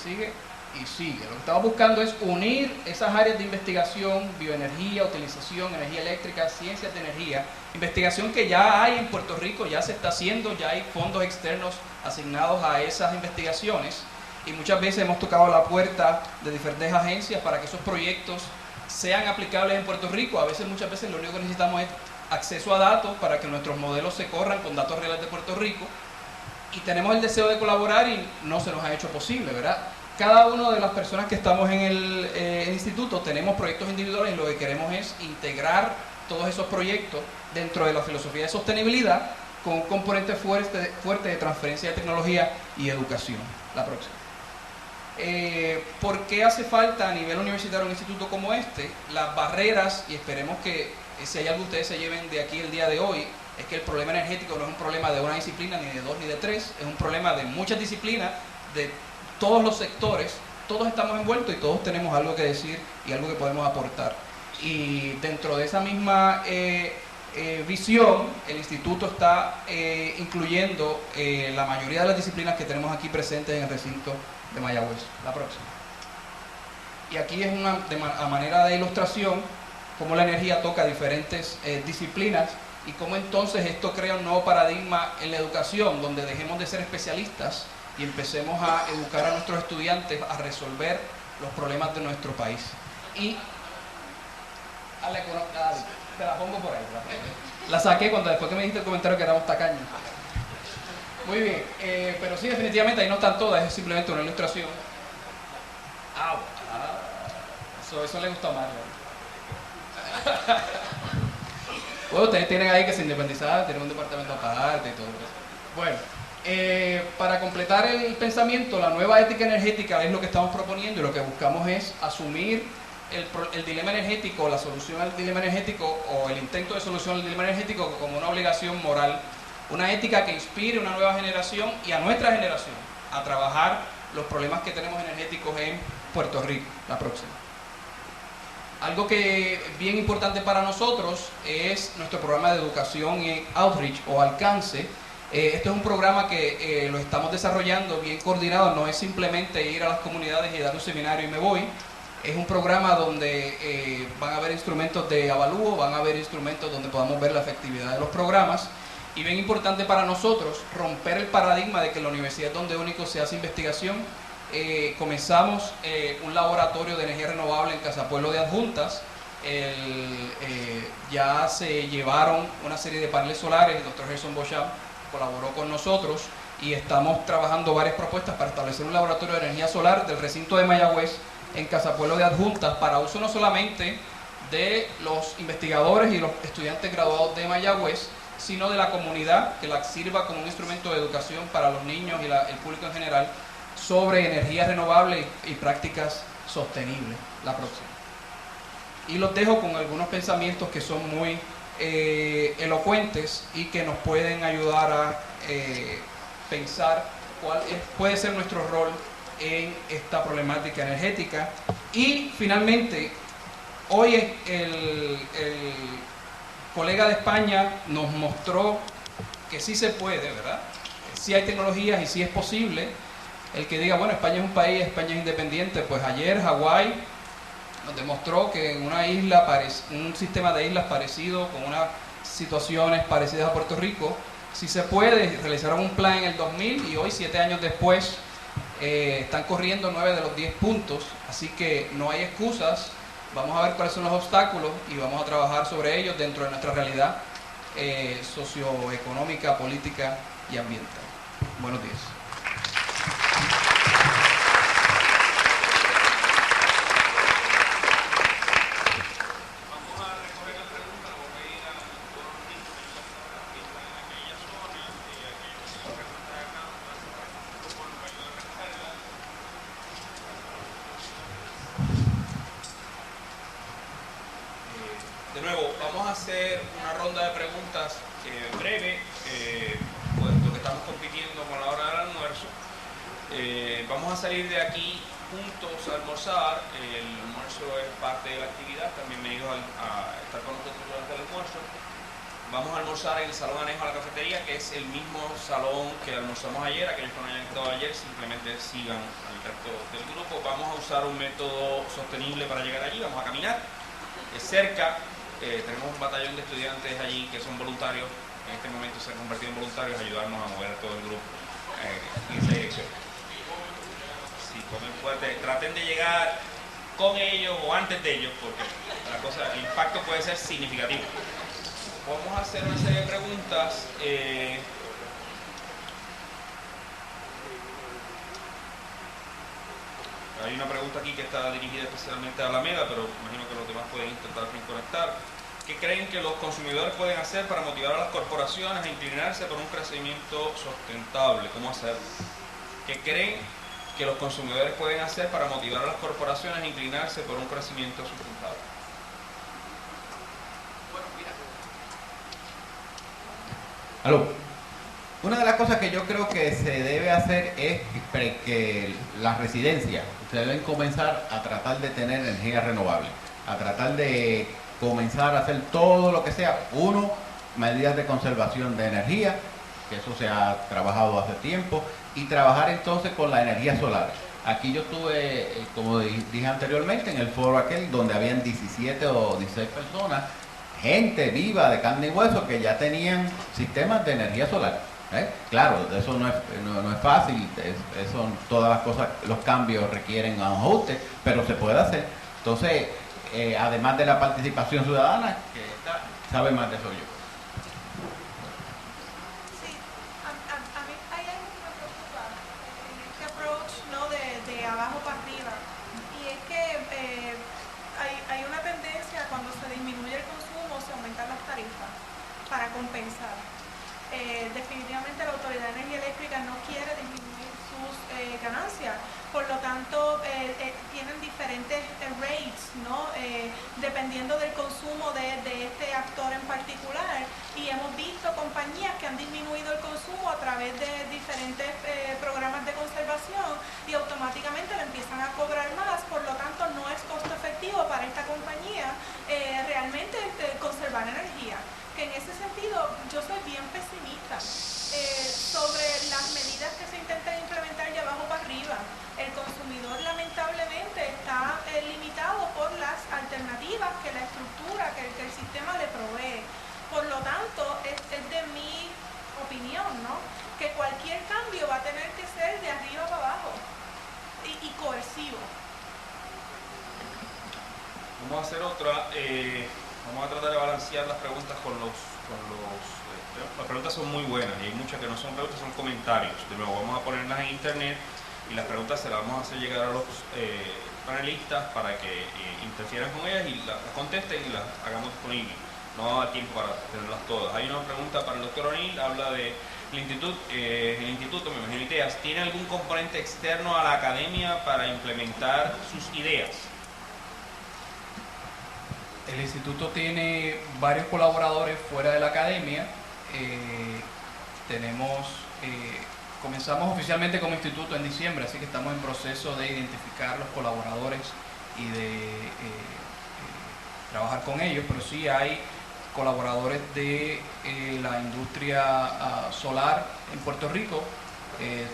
y sigue. Lo que estamos buscando es unir esas áreas de investigación, bioenergía, utilización, energía eléctrica, ciencias de energía, investigación que ya hay en Puerto Rico, ya se está haciendo, ya hay fondos externos asignados a esas investigaciones y muchas veces hemos tocado la puerta de diferentes agencias para que esos proyectos sean aplicables en Puerto Rico. A veces, muchas veces lo único que necesitamos es acceso a datos para que nuestros modelos se corran con datos reales de Puerto Rico y tenemos el deseo de colaborar y no se nos ha hecho posible, ¿verdad? Cada una de las personas que estamos en el instituto tenemos proyectos individuales y lo que queremos es integrar todos esos proyectos dentro de la filosofía de sostenibilidad con un componente fuerte de transferencia de tecnología y educación. La próxima. ¿Por qué hace falta a nivel universitario un instituto como este? Las barreras, y esperemos que si hay algo que ustedes se lleven de aquí el día de hoy, es que el problema energético no es un problema de una disciplina, ni de dos, ni de tres, es un problema de muchas disciplinas, de todos los sectores, todos estamos envueltos y todos tenemos algo que decir y algo que podemos aportar. Y dentro de esa misma visión, el instituto está incluyendo la mayoría de las disciplinas que tenemos aquí presentes en el recinto de Mayagüez. La próxima. Y aquí es a manera de ilustración cómo la energía toca diferentes disciplinas y cómo entonces esto crea un nuevo paradigma en la educación, donde dejemos de ser especialistas y empecemos a educar a nuestros estudiantes a resolver los problemas de nuestro país. Y te la pongo por ahí. La saqué después que me dijiste el comentario que éramos tacaños. Muy bien, pero sí, definitivamente ahí no están todas, es simplemente una ilustración. Eso le gusta a Mario. Bueno, ustedes tienen ahí que se independizar, tienen un departamento aparte y todo eso. Bueno, para completar el pensamiento, la nueva ética energética es lo que estamos proponiendo y lo que buscamos es asumir el dilema energético, la solución al dilema energético o el intento de solución al dilema energético como una obligación moral, una ética que inspire a una nueva generación y a nuestra generación a trabajar los problemas que tenemos energéticos en Puerto Rico. La próxima. Algo que es bien importante para nosotros es nuestro programa de educación y outreach o alcance. Este es un programa que lo estamos desarrollando bien coordinado, no es simplemente ir a las comunidades y dar un seminario y me voy. Es un programa donde van a haber instrumentos de avalúo, van a haber instrumentos donde podamos ver la efectividad de los programas. Y bien importante para nosotros romper el paradigma de que la universidad es donde único se hace investigación. Comenzamos un laboratorio de energía renovable en Casa Pueblo de Adjuntas. Ya se llevaron una serie de paneles solares, el Dr. Gerson Bocham colaboró con nosotros y estamos trabajando varias propuestas para establecer un laboratorio de energía solar del recinto de Mayagüez en Casa Pueblo de Adjuntas para uso no solamente de los investigadores y los estudiantes graduados de Mayagüez, sino de la comunidad, que la sirva como un instrumento de educación para los niños y el público en general sobre energía renovable y prácticas sostenibles. La próxima. Y los dejo con algunos pensamientos que son muy elocuentes y que nos pueden ayudar a pensar cuál puede ser nuestro rol en esta problemática energética. Y finalmente, hoy el colega de España nos mostró que sí se puede, ¿verdad? Sí hay tecnologías y sí es posible. El que diga, bueno, España es un país, España es independiente, pues ayer Hawái nos demostró que en una isla, un sistema de islas parecido, con unas situaciones parecidas a Puerto Rico, sí se puede. Realizaron un plan en el 2000 y hoy, 7 años después, están corriendo 9 de los 10 puntos, así que no hay excusas. Vamos a ver cuáles son los obstáculos y vamos a trabajar sobre ellos dentro de nuestra realidad socioeconómica, política y ambiental. Buenos días. De nuevo, vamos a hacer una ronda de preguntas breve, puesto que estamos compitiendo con la hora del almuerzo. Vamos a salir de aquí juntos a almorzar. El almuerzo es parte de la actividad, también bienvenidos a estar con nosotros durante el almuerzo. Vamos a almorzar en el Salón Anejo a la Cafetería, que es el mismo salón que almorzamos ayer. Aquellos que no hayan estado ayer, simplemente sigan al resto del grupo. Vamos a usar un método sostenible para llegar allí, vamos a caminar. Es cerca, tenemos un batallón de estudiantes allí que son voluntarios. En este momento se han convertido en voluntarios a ayudarnos a mover a todo el grupo en esa dirección. Si comen fuerte, traten de llegar con ellos o antes de ellos, porque el impacto puede ser significativo. Vamos a hacer una serie de preguntas. Hay una pregunta aquí que está dirigida especialmente a Alameda, pero imagino que los demás pueden intentar conectar. ¿Qué creen que los consumidores pueden hacer para motivar a las corporaciones a inclinarse por un crecimiento sustentable? ¿Cómo hacerlo? ¿Qué creen que los consumidores pueden hacer para motivar a las corporaciones a inclinarse por un crecimiento sustentable? Aló. Una de las cosas que yo creo que se debe hacer es que las residencias se deben comenzar a tratar de tener energía renovable, a tratar de comenzar a hacer todo lo que sea. Uno, medidas de conservación de energía, que eso se ha trabajado hace tiempo, y trabajar entonces con la energía solar. Aquí yo estuve, como dije anteriormente, en el foro aquel donde habían 17 o 16 personas, gente viva de carne y hueso que ya tenían sistemas de energía solar. Claro, eso no es fácil, todas las cosas, los cambios requieren un ajuste, pero se puede hacer. Entonces, además de la participación ciudadana, que sabe más de eso yo. Sí, a mí hay algo que me preocupa en este approach, ¿no? de abajo para arriba, y es que hay una tendencia cuando se disminuye el consumo, se aumentan las tarifas para compensar. Definitivamente la Autoridad de Energía Eléctrica no quiere disminuir sus ganancias, por lo tanto tienen diferentes rates, ¿no? Dependiendo del consumo de este actor en particular, y hemos visto compañías que han disminuido el consumo a través de diferentes programas de conservación y automáticamente le empiezan a cobrar más, por lo tanto no es costo efectivo para esta compañía realmente conservar energía. Que en ese sentido yo soy bien pesimista sobre las medidas que se intentan implementar de abajo para arriba. El consumidor lamentablemente está limitado por las alternativas que la estructura, que el sistema le provee. Por lo tanto, es de mi opinión, ¿no? Que cualquier cambio va a tener que ser de arriba para abajo y coercivo. Vamos a hacer otra. Vamos a tratar de balancear las preguntas las preguntas son muy buenas y hay muchas que no son preguntas, son comentarios. De nuevo, vamos a ponerlas en internet y las preguntas se las vamos a hacer llegar a los panelistas para que interfieran con ellas y las contesten y las hagamos disponibles. No va a dar tiempo para tenerlas todas. Hay una pregunta para el doctor O'Neill, habla de el instituto, me imagino, ITEAS, ¿tiene algún componente externo a la academia para implementar sus ideas? El instituto tiene varios colaboradores fuera de la academia. Comenzamos oficialmente como instituto en diciembre, así que estamos en proceso de identificar los colaboradores y de trabajar con ellos, pero sí hay colaboradores de la industria solar en Puerto Rico.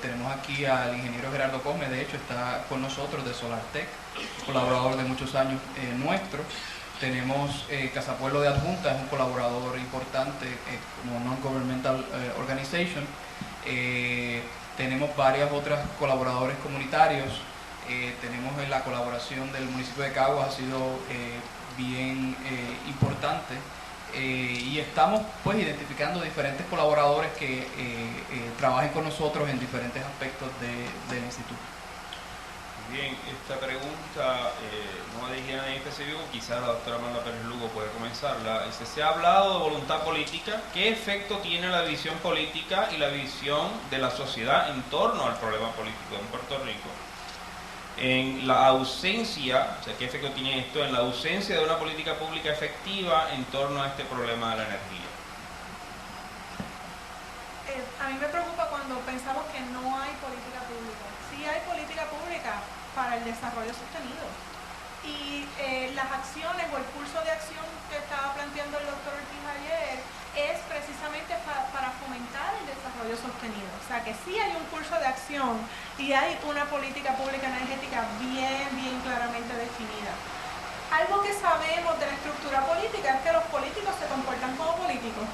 Tenemos aquí al ingeniero Gerardo Cosme, de hecho está con nosotros de SolarTech, colaborador de muchos años nuestro. Tenemos Casapueblo de Adjunta, es un colaborador importante como Non-Governmental Organization. Tenemos varias otras colaboradores comunitarios. Tenemos la colaboración del municipio de Caguas, ha sido bien importante. Y estamos pues identificando diferentes colaboradores que trabajen con nosotros en diferentes aspectos del instituto. Bien, esta pregunta no va dirigida a nadie específico, quizás la doctora Amanda Pérez Lugo puede comenzarla. Se ha hablado de voluntad política. ¿Qué efecto tiene la visión política y la visión de la sociedad en torno al problema político en Puerto Rico? En la ausencia, o sea, ¿qué efecto tiene esto en la ausencia de una política pública efectiva en torno a este problema de la energía? A mí me preocupa cuando pensamos que no hay política pública. Sí hay política pública, para el desarrollo sostenido. Y las acciones o el curso de acción que estaba planteando el doctor Ortiz ayer es precisamente para fomentar el desarrollo sostenido. O sea que sí hay un curso de acción y hay una política pública energética bien claramente definida. Algo que sabemos de la estructura política es que los políticos se comportan como políticos.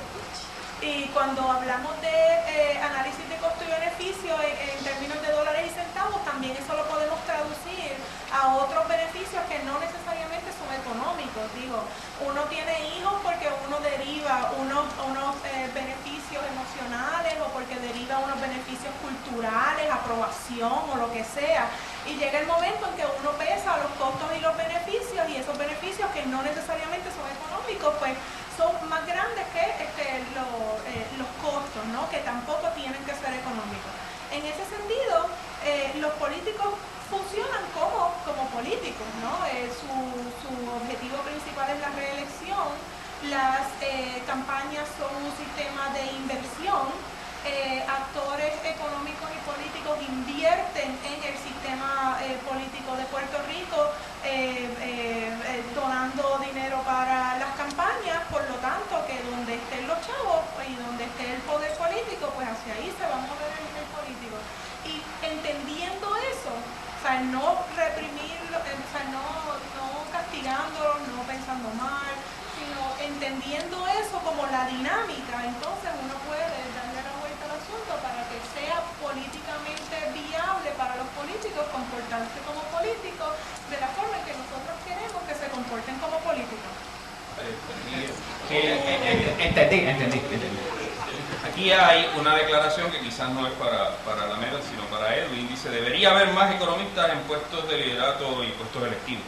Y cuando hablamos de análisis de costo y beneficio en términos de dólares y centavos, también eso lo podemos traducir a otros beneficios que no necesariamente son económicos. Digo, uno tiene hijos porque uno deriva unos beneficios emocionales o porque deriva unos beneficios culturales, aprobación o lo que sea. Y llega el momento en que uno pesa los costos y los beneficios, y esos beneficios que no necesariamente son económicos, pues son más grandes que los costos, ¿no? Que tampoco tienen que ser económicos. En ese sentido, los políticos funcionan como políticos, ¿no? Su objetivo principal es la reelección. Las campañas son un sistema de inversión. Actores económicos y políticos invierten en el sistema político de Puerto Rico, donando dinero para las campañas. Por lo tanto, que donde estén los chavos y donde esté el poder político, pues hacia ahí se va a mover el político. Y entendiendo eso, o sea, no reprimirlo, o sea, no castigándolo, no pensando mal, sino entendiendo eso como la dinámica, entonces uno puede darle la vuelta al asunto para que sea políticamente viable para los políticos comportarse como políticos de la forma en que nosotros queremos que se comporten como políticos. Entendí. Aquí hay una declaración que quizás no es para la mera, sino para Edwin. Dice, debería haber más economistas en puestos de liderato y puestos electivos.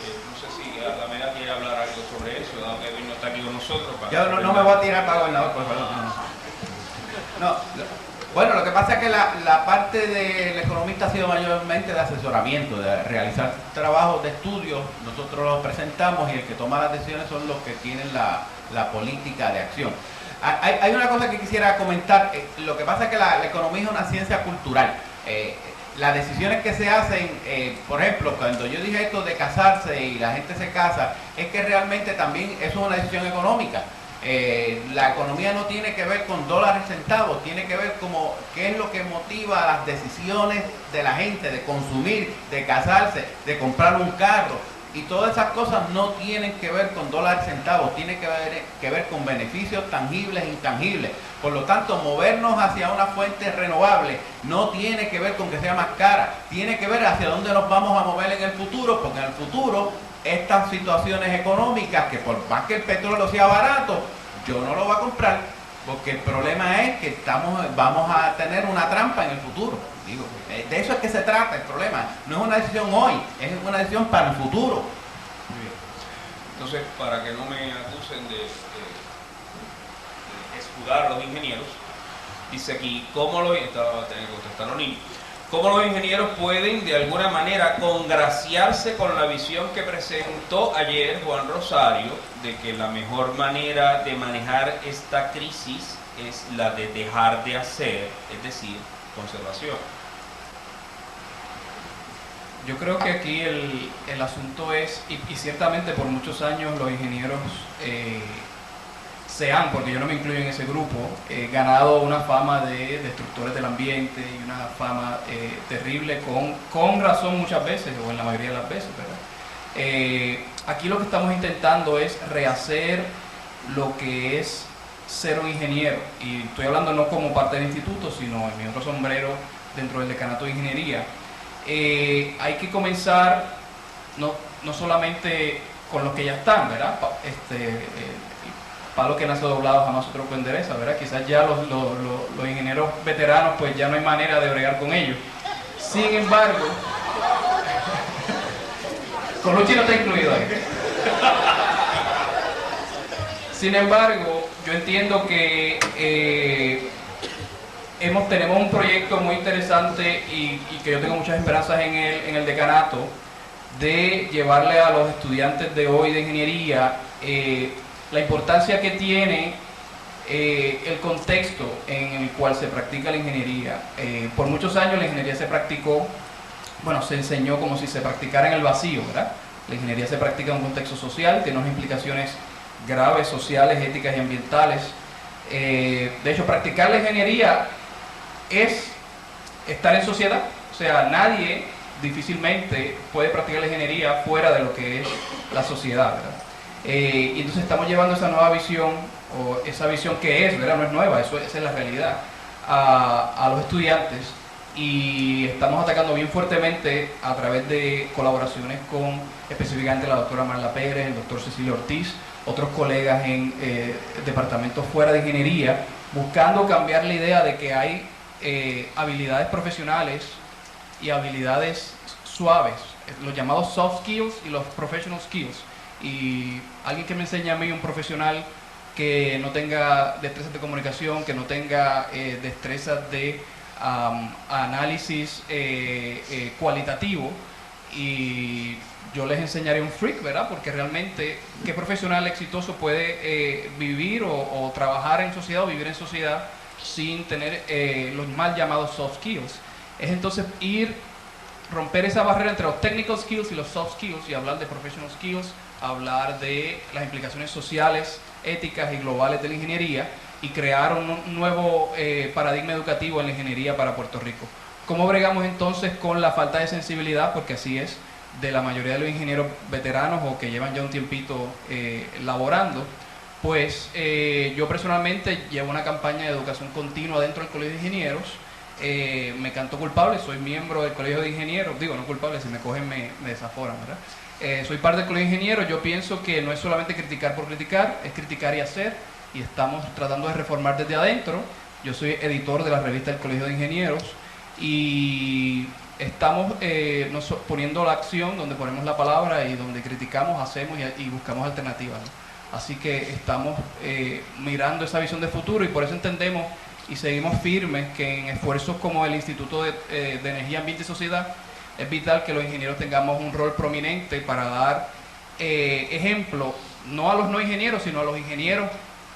No sé si Alameda quiere hablar algo sobre eso, dado que Edwin no está aquí con nosotros. Yo no me voy a tirar para gobernador, por favor. Bueno, lo que pasa es que la parte del economista ha sido mayormente de asesoramiento, de realizar trabajos de estudio. Nosotros los presentamos y el que toma las decisiones son los que tienen la política de acción. Hay una cosa que quisiera comentar. Lo que pasa es que la economía es una ciencia cultural. Las decisiones que se hacen, por ejemplo, cuando yo dije esto de casarse y la gente se casa, es que realmente también eso es una decisión económica. La economía no tiene que ver con dólares y centavos, tiene que ver como qué es lo que motiva las decisiones de la gente de consumir, de casarse, de comprar un carro. Y todas esas cosas no tienen que ver con dólares y centavos, tienen que ver con beneficios tangibles e intangibles. Por lo tanto, movernos hacia una fuente renovable no tiene que ver con que sea más cara, tiene que ver hacia dónde nos vamos a mover en el futuro, porque en el futuro estas situaciones económicas, que por más que el petróleo sea barato, yo no lo voy a comprar, porque el problema es que vamos a tener una trampa en el futuro. Digo, de eso es que se trata el problema. No es una decisión hoy, es una decisión para el futuro. Muy bien. Entonces, para que no me acusen de escudar a los ingenieros, dice aquí, ¿cómo los ingenieros pueden de alguna manera congraciarse con la visión que presentó ayer Juan Rosario de que la mejor manera de manejar esta crisis es la de dejar de hacer, es decir, conservación? Yo creo que aquí el asunto es, y ciertamente por muchos años los ingenieros porque yo no me incluyo en ese grupo, ganado una fama de destructores del ambiente y una fama terrible, con razón muchas veces, o en la mayoría de las veces, ¿verdad? Aquí lo que estamos intentando es rehacer lo que es ser un ingeniero, y estoy hablando no como parte del instituto, sino en mi otro sombrero dentro del decanato de ingeniería. Hay que comenzar no solamente con los que ya están, ¿verdad? Palo que nace doblado jamás otro lo endereza, ¿verdad? Quizás ya los ingenieros veteranos pues ya no hay manera de bregar con ellos. Sin embargo, Colucci no está incluido ahí. Sin embargo, yo entiendo que tenemos un proyecto muy interesante y que yo tengo muchas esperanzas en el decanato, de llevarle a los estudiantes de hoy de ingeniería la importancia que tiene el contexto en el cual se practica la ingeniería. Por muchos años la ingeniería se practicó bueno, se enseñó como si se practicara en el vacío, ¿verdad? La ingeniería se practica en un contexto social, tiene unas implicaciones graves, sociales, éticas y ambientales. De hecho, practicar la ingeniería es estar en sociedad, o sea, nadie difícilmente puede practicar la ingeniería fuera de lo que es la sociedad, ¿verdad? Y entonces estamos llevando esa nueva visión, o esa visión que es, ¿verdad? No es nueva, esa es la realidad, a los estudiantes, y estamos atacando bien fuertemente a través de colaboraciones con específicamente la doctora Marla Pérez, el doctor Cecilio Ortiz, otros colegas en departamentos fuera de ingeniería, buscando cambiar la idea de que hay habilidades profesionales y habilidades suaves, los llamados soft skills y los professional skills. Y alguien que me enseñe a mí, un profesional que no tenga destrezas de comunicación, que no tenga destrezas de análisis cualitativo, y yo les enseñaré un freak, ¿verdad? Porque realmente, ¿qué profesional exitoso puede vivir o trabajar en sociedad o vivir en sociedad sin tener los mal llamados soft skills? Es entonces romper esa barrera entre los technical skills y los soft skills y hablar de professional skills, hablar de las implicaciones sociales, éticas y globales de la ingeniería y crear un nuevo paradigma educativo en la ingeniería para Puerto Rico. ¿Cómo bregamos entonces con la falta de sensibilidad? Porque así es, de la mayoría de los ingenieros veteranos o que llevan ya un tiempito laborando. Pues yo personalmente llevo una campaña de educación continua dentro del Colegio de Ingenieros. Me canto culpable, soy miembro del Colegio de Ingenieros, digo no culpable, si me cogen me desaforan, ¿verdad? Soy parte del Colegio de Ingenieros. Yo pienso que no es solamente criticar por criticar, es criticar y hacer, y estamos tratando de reformar desde adentro. Yo soy editor de la revista del Colegio de Ingenieros y estamos poniendo la acción donde ponemos la palabra y donde criticamos, hacemos y buscamos alternativas, ¿no? Así que estamos mirando esa visión de futuro, y por eso entendemos y seguimos firmes que en esfuerzos como el Instituto de Energía, Ambiente y Sociedad es vital que los ingenieros tengamos un rol prominente para dar ejemplo, no a los no ingenieros, sino a los ingenieros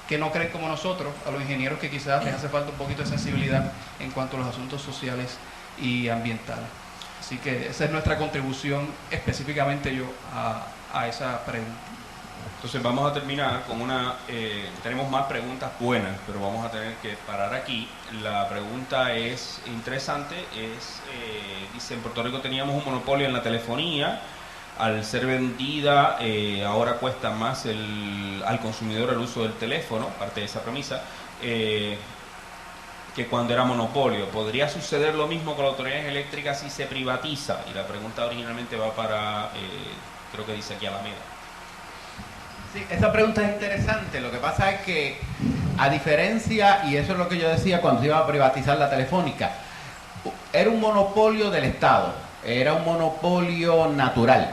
que no creen como nosotros, a los ingenieros que quizás les hace falta un poquito de sensibilidad en cuanto a los asuntos sociales y ambientales. Así que esa es nuestra contribución específicamente yo a esa pregunta. Entonces vamos a terminar con tenemos más preguntas buenas, pero vamos a tener que parar aquí. La pregunta es interesante, dice: en Puerto Rico teníamos un monopolio en la telefonía, al ser vendida ahora cuesta más al consumidor el uso del teléfono, parte de esa premisa, que cuando era monopolio. ¿Podría suceder lo mismo con las autoridades eléctricas si se privatiza? Y la pregunta originalmente va para, creo que dice aquí Alameda. Sí, esa pregunta es interesante. Lo que pasa es que, a diferencia, y eso es lo que yo decía cuando se iba a privatizar la telefónica, era un monopolio del Estado, era un monopolio natural,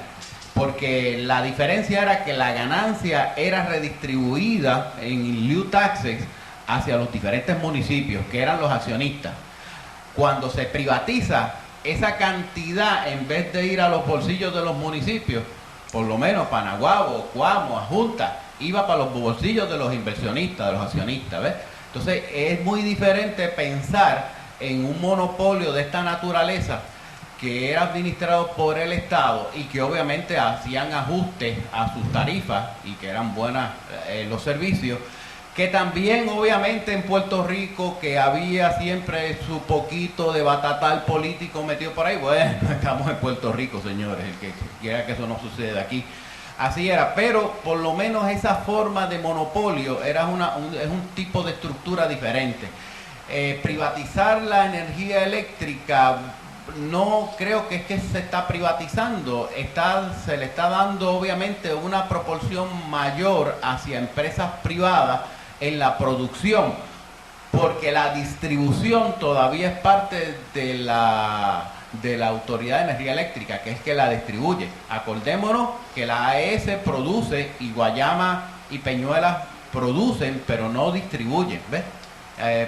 porque la diferencia era que la ganancia era redistribuida en lieu taxes hacia los diferentes municipios, que eran los accionistas. Cuando se privatiza, esa cantidad, en vez de ir a los bolsillos de los municipios, por lo menos Panaguabo, Cuamo, Adjunta, iba para los bolsillos de los inversionistas, de los accionistas, ¿ves? Entonces es muy diferente pensar en un monopolio de esta naturaleza que era administrado por el Estado y que obviamente hacían ajustes a sus tarifas y que eran buenas los servicios, que también obviamente en Puerto Rico, que había siempre su poquito de batatal político metido por ahí. Bueno, estamos en Puerto Rico, señores, el que quiera que eso no suceda aquí. Así era, pero por lo menos esa forma de monopolio es un tipo de estructura diferente. Privatizar la energía eléctrica, no creo que es que se está privatizando, se le está dando obviamente una proporción mayor hacia empresas privadas en la producción, porque la distribución todavía es parte de la Autoridad de Energía Eléctrica, que es que la distribuye. Acordémonos que la AES produce y Guayama y Peñuelas producen, pero no distribuyen, ¿ves?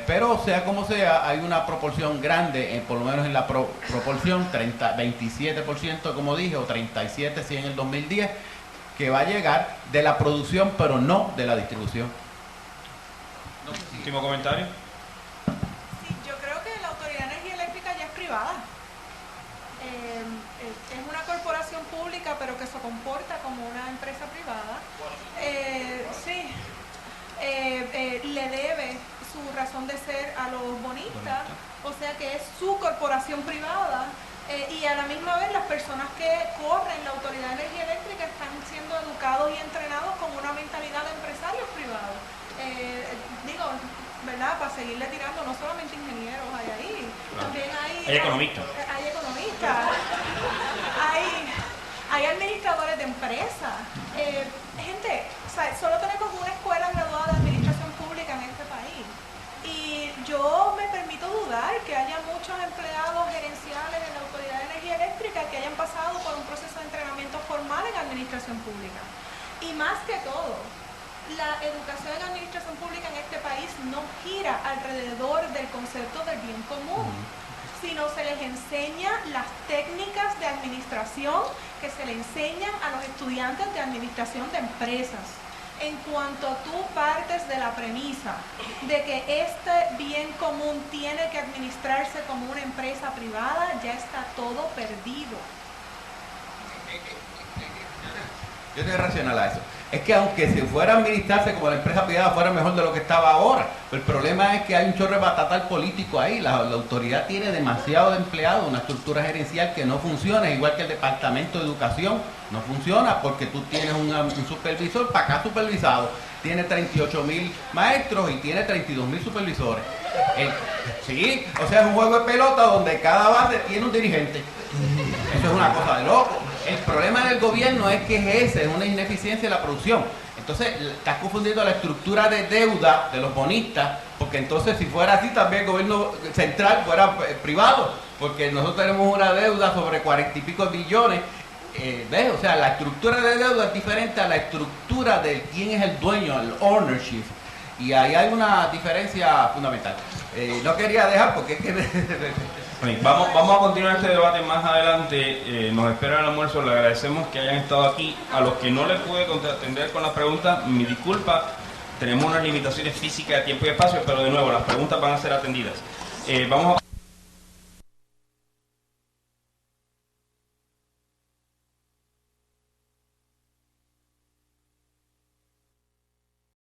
Pero sea como sea, hay una proporción grande, por lo menos en la proporción 27%, como dije, o 37% si en el 2010, que va a llegar de la producción, pero no de la distribución. Último comentario. Sí, yo creo que la Autoridad de Energía Eléctrica ya es privada. se comporta como una empresa privada, le debe su razón de ser a los bonistas, o sea que es su corporación privada, y a la misma vez las personas que corren la Autoridad de Energía Eléctrica están siendo educados y entrenados con una mentalidad de empresarios privados. Digo, ¿verdad? Para seguirle tirando, no solamente ingenieros hay ahí, también hay economistas. Hay administradores de empresas. Gente, o sea, solo tenemos una escuela graduada de administración pública en este país. Y yo me permito dudar que haya muchos empleados gerenciales en la Autoridad de Energía Eléctrica que hayan pasado por un proceso de entrenamiento formal en administración pública. Y más que todo, la educación en administración pública en este país no gira alrededor del concepto del bien común, sino se les enseña las técnicas de administración que se le enseñan a los estudiantes de administración de empresas. En cuanto tú partes de la premisa de que este bien común tiene que administrarse como una empresa privada, ya está todo perdido. Yo estoy racional a eso. Es que aunque se fuera a administrarse como la empresa privada, fuera mejor de lo que estaba ahora. Pero el problema es que hay un chorro de batatal político ahí. La autoridad tiene demasiado de empleados, una estructura gerencial que no funciona, igual que el Departamento de Educación. No funciona porque tú tienes un supervisor para cada supervisado. Tiene 38.000 maestros y tiene 32.000 supervisores. Sí, o sea, es un juego de pelota donde cada base tiene un dirigente. Eso es una cosa de loco. El problema del gobierno es que es una ineficiencia de la producción. Entonces, estás confundiendo la estructura de deuda de los bonistas, porque entonces si fuera así, también el gobierno central fuera privado, porque nosotros tenemos una deuda sobre 40 y pico billones. ¿Ves? O sea, la estructura de deuda es diferente a la estructura de quién es el dueño, el ownership. Y ahí hay una diferencia fundamental. No quería dejar porque es que... Vamos a continuar este debate más adelante. Nos espera el almuerzo. Le agradecemos que hayan estado aquí. A los que no les pude atender con las preguntas, mi disculpa. Tenemos unas limitaciones físicas de tiempo y espacio, pero de nuevo, las preguntas van a ser atendidas. Vamos a